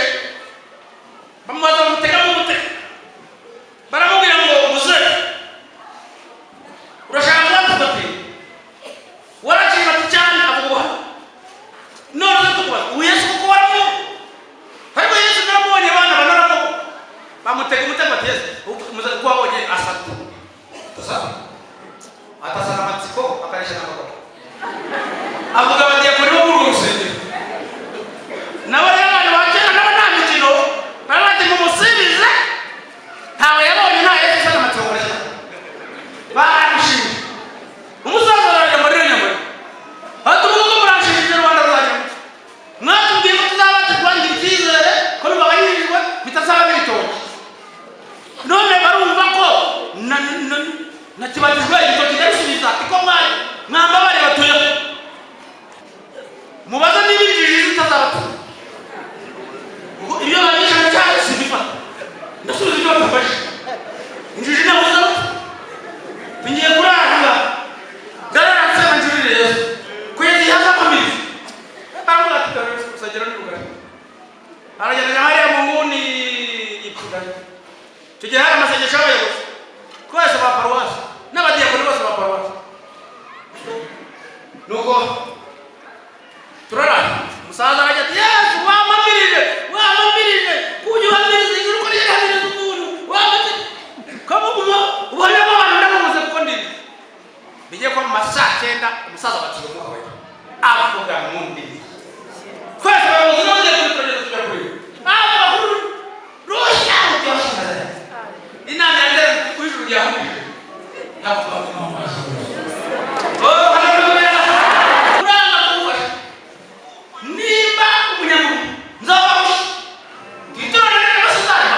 bamubaza bamutega mu mutego baramubwira ngo muzehe urashaka kuba ati warakiza ati cyane avuga none tukubaza uyesu kuko warimo harimo Yesu namubonye abana banaramo bamutega umutego ati Yesu muzehe kuba wabonye asatu atasana amatsiko akarisha n'amaboko avuga abadiyakoni bo muri urusengero n'abanyamana ba kera nabo nta mikino barabati mumusibize ntawe yabonye nta Yesu usana amatsiko akarisha baramushimye umusaza arajya muri nyamara batumuga ko murashimije Rwanda ruzajya mwatubwiye ko tuzabate kubangira icyizere ko bibabanyirijwe bitazaba bitoki none barumva ko nakibatijwe ibitoki ndabisubiza iko mwambabare batuye mubaza n'ibinjiji zitazabatuye ibyo banyisha cyane sibifata ndasubiza ibyo batafashe injiji nabuza bingiye kurahira ndararatse njurire Yesu kuyezi yazamamizi baravuga ati usagera n'urugari aragenda hariya mu nguni ipfuganye tugera hari amasengesho y'abayobozi twese ba paruwasi n'abadiyakoni bose ba paruwasi nuko turarara umusaza arajya ati Yesu wamamirije kujya uhamiriza ijuru ko ryahamiriza umuntu wamamirije kama ubona abantu ndabamuze kuko ndinde bigiye kwa mu saa 9 umusaza batiye umwuka we avuga mu ndimi twese bayobozi n'abandi kuri project tujya kuri bakuru rusha cyashakaza inama ya kuri ijuru ryahamiriza navuga ko mamaza nimba umunyamuntu nzabaho twitorane n'abasitani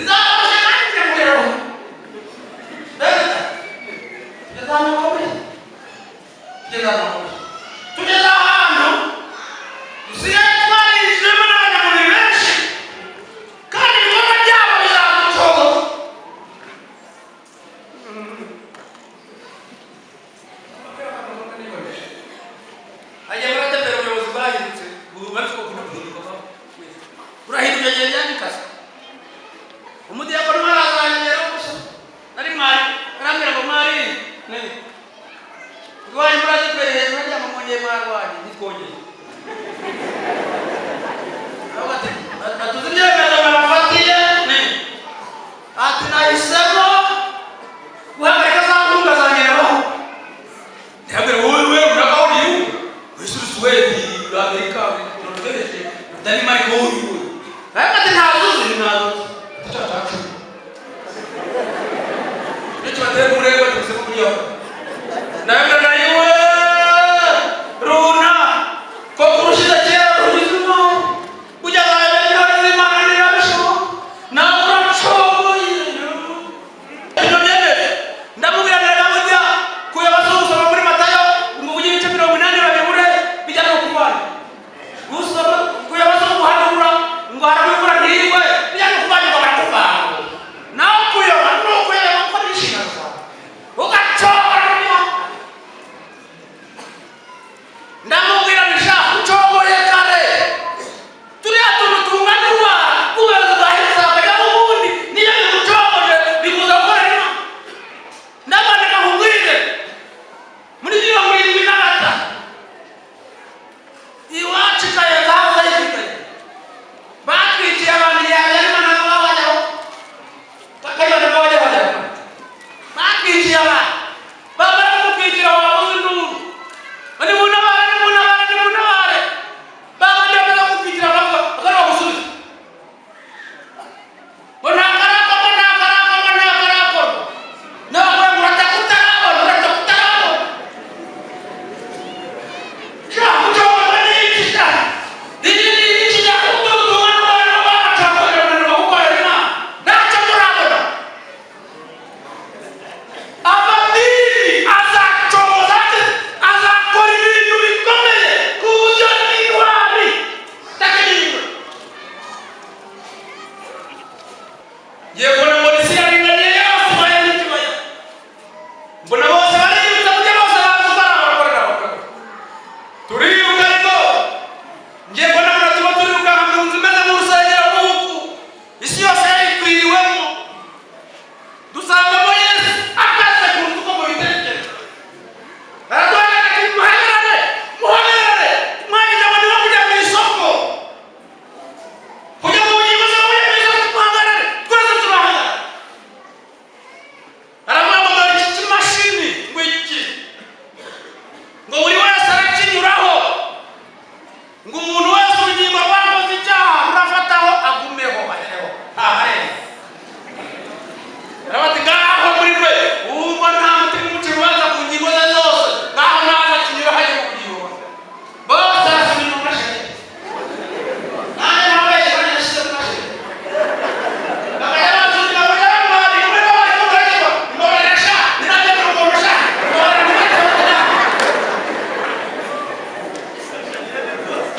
nzabaho kandi nyamugeraho tugeze ahantu dusigaye twarinjijemo n'abanyamubiri benshi kandi ibikorwa byabo bizaducogo ajya muri Adepr ubuyobozi bwahindutse bafite ko kuduhinduka urahinduka igihe ryandikase umudiyakoni mwarazanyera gusa nari mwari arambwira ngo mwari rwari muri Adepr hejuru ajya mu mwongeye mwarwanye nitwongeye atuzi ibyemezo bamufatiye ati nahisemo guhagarika za nkunga zanyeraho ndabwira wowe urakaho niyo Suwedi, Amerika, Denmark, Kuri. Ati ntazuzi ntazo. Tacyacu. Nicyo bateye murego tuse kujya. Ndabwira yiwe Runa ko kurushira cyera ruzimo. Kujya baye n'Imana n'irabisho. Nauracho yino. Ndamubwira ndabujya kuyabazo muri Matayo umuvugi w'ice 80 babibure bijyana kubana. Gusaba kuyabazo guhanura ngo harabikura ntirwe bijyana kubana ngo barakuvana. Naho kuyoba no kuyeba ko bishina. Ugacora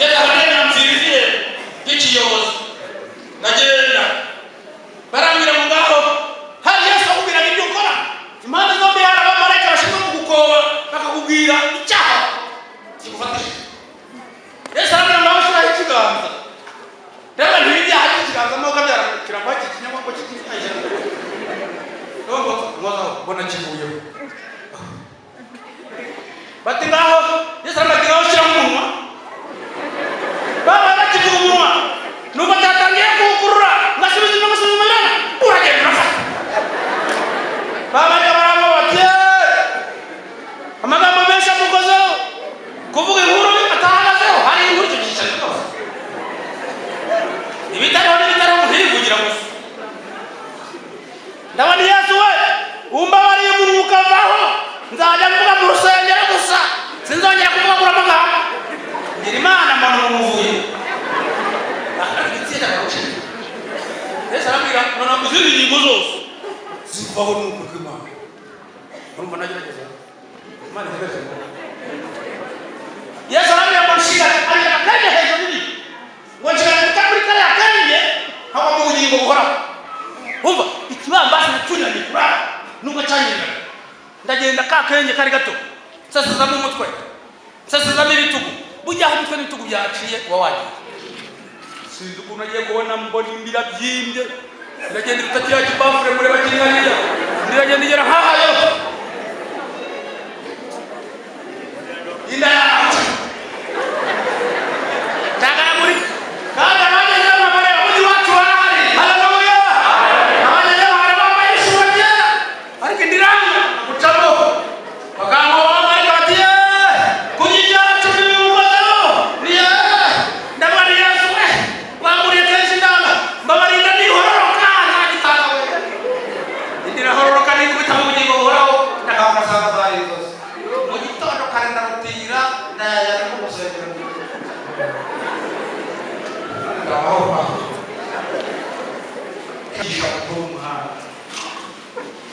Yenda barena mziriye y'ikiyobozi. Nagenda. Barambira mu ngaho. Hari Yesu akubwira ibyo ukora. Imana zombi hari abamarayika bashinzwe kugukoba bakakubwira icyaha. Kigufatisha. Yesu arambira ngo bashira ikiganza. Reba ntibijya hari ikiganza mo kabyara kiramba kikinyama ko kikinyanya. Nubwo mwaza bona kivuyeho. Bati ngaho Yesu arambira ngo shira umunwa. Baba bakivuga umunwa. Nuko cyatangiye kukurura ngasubiza n'amasubizo yana. Uragenda urafata. Baba baramo bati amagambo menshi amukozo kuvuga inkuru atahagazeho hari inkuru cyo cyicaro cyose. Ibitaro muhivugira gusa. Ndabona Yesu we umbabariye umuntu ukavaho nzajya mvuga mu rusengero gusa sinzongera kuvuga kuri amagambo. Ngira Imana muntu umuvuye. Yesu arambwira none uzindi nyingo zose zivaho n'uko kw'Imana. Urumva nagerageza Imana ihereze. Yesu arambwira ngo nshira ariko kandi hejuru ni ngo nshira kuri kare akanye haba mu bugingo buhora. Umva ikibambasi natunani kura nuko cyanyira. Ndagenda kakenye kari gato. Sasa za mu mutwe. Sasa za ibitugu. Bujya aho umutwe n'ibitugu byaciye wawaje. Sinzi ukuntu agiye kubona mbona imbira byimbye. Ndagenda bitakira kibafure muri bakinganya. Ndagenda igera hahayo. Inda Tagara muri kada nane zama bare abuji wacu wahari. Haleluya. Abanye zama baba Yesu wajya. Ariko ndiranga kucamo. Bagango baba bagiye. Kujija tubimubazo. Niye. Ndabari Yesu we. Wamuriye kenshi ndanga. Mbabari ndani hororoka nagitanga we. Indira hororoka ni kubitamo bugingo horaho. Ndakakasanga za Yesu. Mu gitondo karenda rutira ndayajya mu musengero.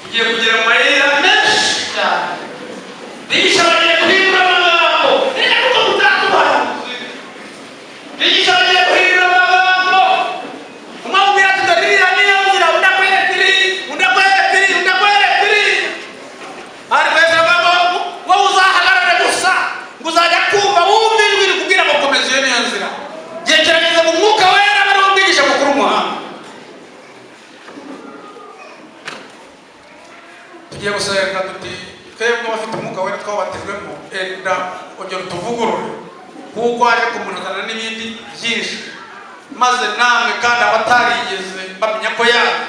Ugiye kugira amayira menshi cyane. Bigisha bagiye guhindura amagambo. Niba kuko mutakubaruzi. Bigisha bagiye guhindura amagambo. Umwabwira tudarira niyangira undakwerekiri. Ari kweza baba wowe uzahagarara gusa. Nguzajya kumva wumva ijwi kubwira ngo komeza iyo niyo nzira. Yegerageza mu mwuka wera bari umwigisha mukuru umuhanga. Tugiye gusenga tuti twebwe bafite umwuka wera twabatejwemo enda ongera utuvugurure kuko aje kumunazana n'ibindi byinshi maze namwe kandi abatarigeze bamenya ko yaje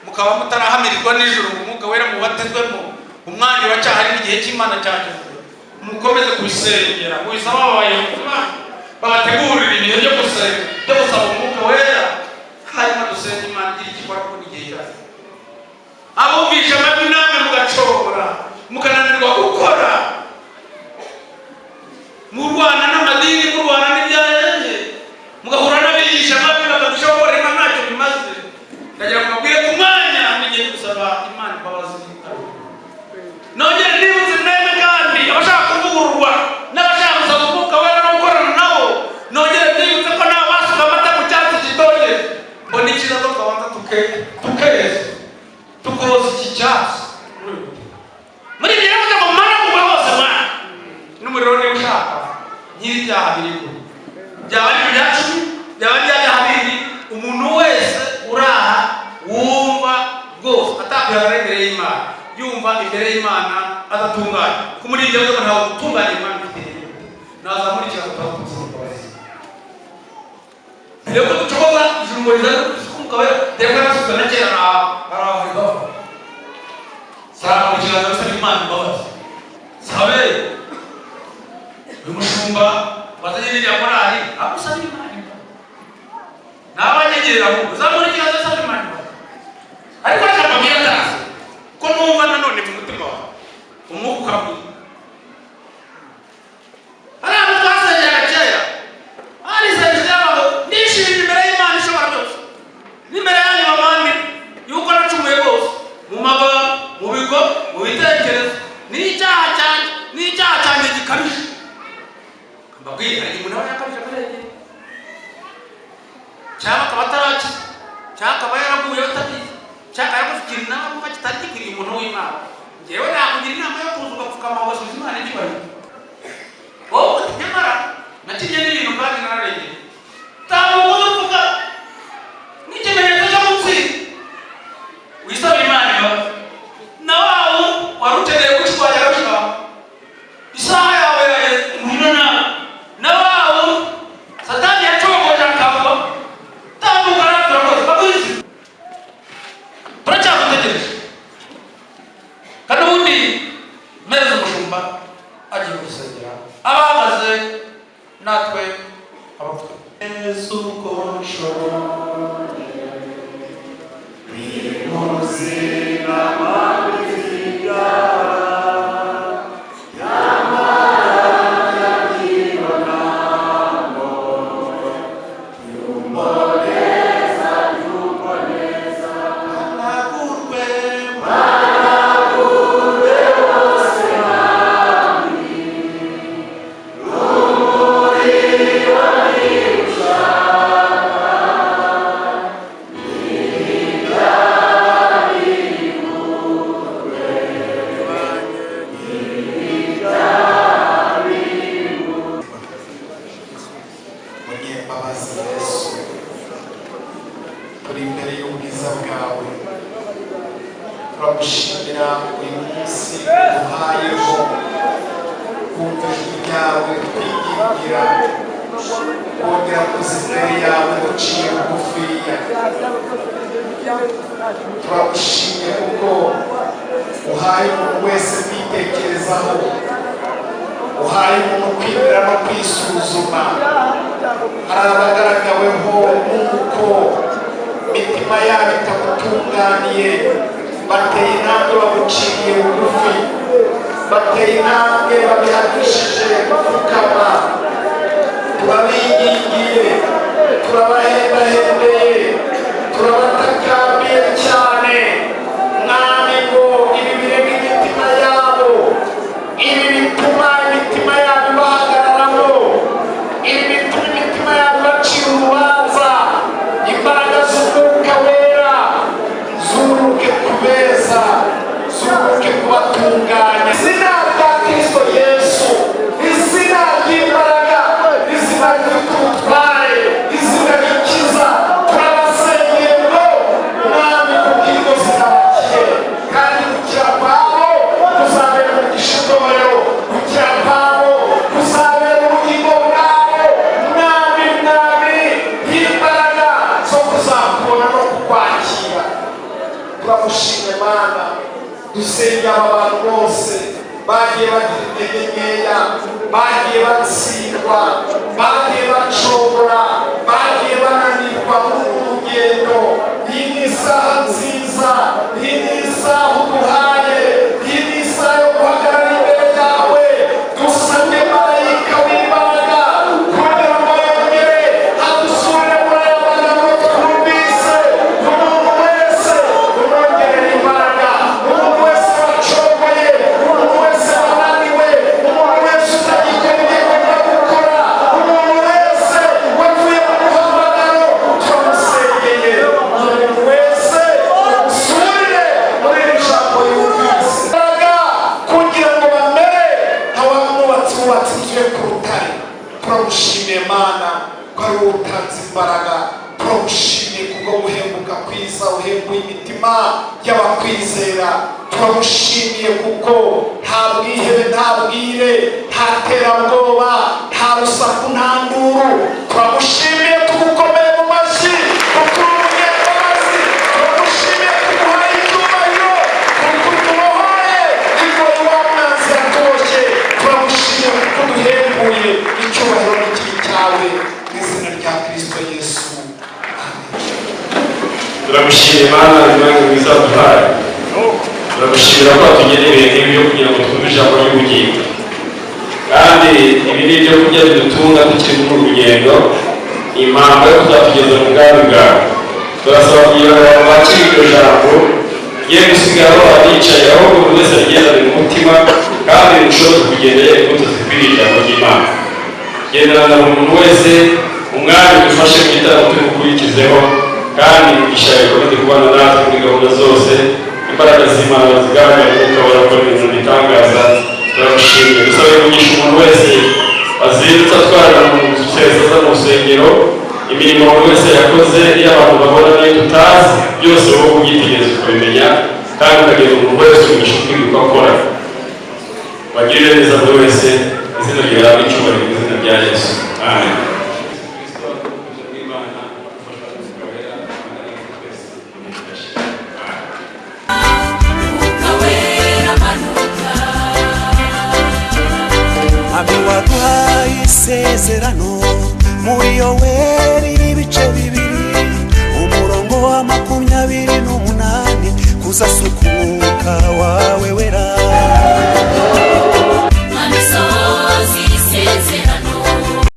mukaba mutarahamirirwa n'ijuru umwuka wera mubatezwemo umwanya uracyahari n'igihe cy'Imana cyageze mukomeze kubisengera mubisaba abayobozi babategurira ibihe byo gusenga byo gusaba umwuka wera hanyuma dusenga Imana igira ikikora ko n'igihe cyaje. Abumvisha amajwi namwe mugacogora mukananirwa gukora murwana n'amadini murwana n'ibyayenye mugahura n'abigisha amajwi bakadushobora Imana ntacyo bimaze. Ndagira ngo mubwire ku mwanya n'igihe gusaba Imana imbabazi. Nongere nibutse mwene kandi abashaka kuvugururwa n'abashaka gusaba umwuka wera no gukorana nabo. Nongere nibutse ko nta wasuka amata mu cyatsi gitoye mbona ikiza ko twabanza tukeza tukoza iki cyatsi. Muri ibyo rero ngo mana kuba hose mwana n'umuriro niba ushaka nyir'ibyaha biriho byaba ari ibya 10 byaba ari ibya 2 umuntu wese uraha wumva rwose atakwihagara imbere y'Imana yumva imbere y'Imana adatunganye kumuri ibyo ngo ntawe gutunganya Imana ifite naza muri cyo tutakuzi. Rero tucokoza ijuru ngo rizana kumukaba reka nasuzana cyera araho sara kugira ngo Imana imbabazi sabe umushumba batagenda ya Korali akusaba Imana nabanyegera mu zamuri cyaza sabe Imana ariko cyababwira ndazi ko numva nanone mu mutima wawe umwuka ara mutwasengera kera ari sengera ngo nishimye imbere y'Imana ishobora byose n'imbere yanyu abandi yuko nacumuye bose mu magambo mu bigo mu bitekerezo n'icyaha cyanjye gikabije mbabwira umuntu aba yakabije cyangwa akaba atarakiza cyangwa akaba yaraguye atabizi cyangwa yaragufikira inama kuko kitari gikwiriye umuntu w'Imana. Njyewe nakugira inama yo kuza ugapfukama ugasubiza Imana icyubahiro. Wowe nyamara nakijye n'ibintu kandi nararengeye tambuka uvuga n'ikimenyetso cyo gutsinda wisaba Imana yawe na wawe wari ukeneye gushwanya gashaka isaha yawe yageze ngwino na wawe satani yacogoje akavuga tambuka turakoze babizi turacyagutegereje kandi ubundi meze umushumba agiye gusengera abahagaze natwe abavuga Yesu konshore bimuzina mabiziga turagushimye kuko uhaye umuntu wese kwitekerezaho, uhaye umuntu kwibwira no kwisuzuma. Hari abagaragaweho n'uko imitima yabo itagutunganiye, bateye intambwe baguciriye bugufi, bateye intambwe babihagishije gupfukama. Turabingingiye, turabahendahembeye, turabatakambiye cyane mwami ngo ibi birega imitima yabo, ibi bituma imitima yabo ibahagararamo, ibi bituma imitima yabo ibacira urubanza. Imbaraga z'umwuka wera zuruke ku meza, zuruke kubatunganya. Izina rya Kristo Yesu, izina ry'imbaraga, izina ry'ubutware, izina rikiza. Turamushimye Mana, dusengera abantu bose bagiye bagira intege nkeya, bagiye batsindwa, bagiye bacogora, bagiye bananirwa muri uru rugendo. Iyi ni isaha nziza, iyi ni isaha uduhaye, iyi ni isaha yo guhagarara imbere yawe. Dusabye marayika w'imbaraga kugira ngo yongere adusure muri aya magambo twumvise. Umuntu wese umwongerera imbaraga, umuntu wese wacogoye, umuntu wese wananiwe, umuntu wese utagikora ibyo agomba gukora, umuntu wese wavuye mu muhamagaro, turamusengeye. Umuntu wese usurire muri iri jambo yumvise kugira ngo bamere nk'abamubatsi bubatse inzu yo ku rutare. Turamushimiye Mana ko ari wowe utanze imbaraga, turamushimiye kubwo guhembuka kwiza uhembuye imitima y'abakwizera. Turamushimiye kuko nta bwihebe, nta bwire, nta terabwoba, nta rusaku, nta nduru. Turamushimiye tugukomeye mu mashyi kuko uri umunyambabazi. Turamushimiye tuguhaye icyubahiro kuko tubohoye igoyi wa mwanzi yatoshye. Turamushimiye kuko duhembuye icyubahiro n'ikibi cyawe mu izina rya Kristo Yesu. Turagushimira Mana, Imana mwiza duhaye. Turagushimira ko watugeneye ibyo kugira ngo twumve ijambo ry'ubugingo, kandi ibi ni ibyo kurya bidutunga tukiri muri uru rugendo, impamvu yo kuzatugeza mu bwami bwawe. Turasaba kugira ngo abantu bakire iryo jambo ye gusigara bicaye, aho buri wese agendane mu mutima, kandi birushaho kugendera imbuto zikwiriye ijambo ry'Imana. Genderana buri muntu wese umwami dufashe mu gitaramo turi gukurikizeho kandi ishyaka rikomeze kubana natwe muri gahunda zose imbaraga z'Imana zigaragara kuko barakora ibintu bitangaza turagushimiye dusabe kugisha umuntu wese azindutse atwara mu seza mu rusengero imirimo buri wese yakoze iyo abantu babona n'iyo tutazi byose wowe kubyitegereza ukabimenya kandi ukageza umuntu wese umigisha ukwiga uko akora wagirire neza buri wese izina ryawe icyubahiro mu izina rya Yesu amen. Abi waduhaye isezerano muri Yoweri ibice bibiri umurongo wa 28 kuzasuka umwuka wawe wera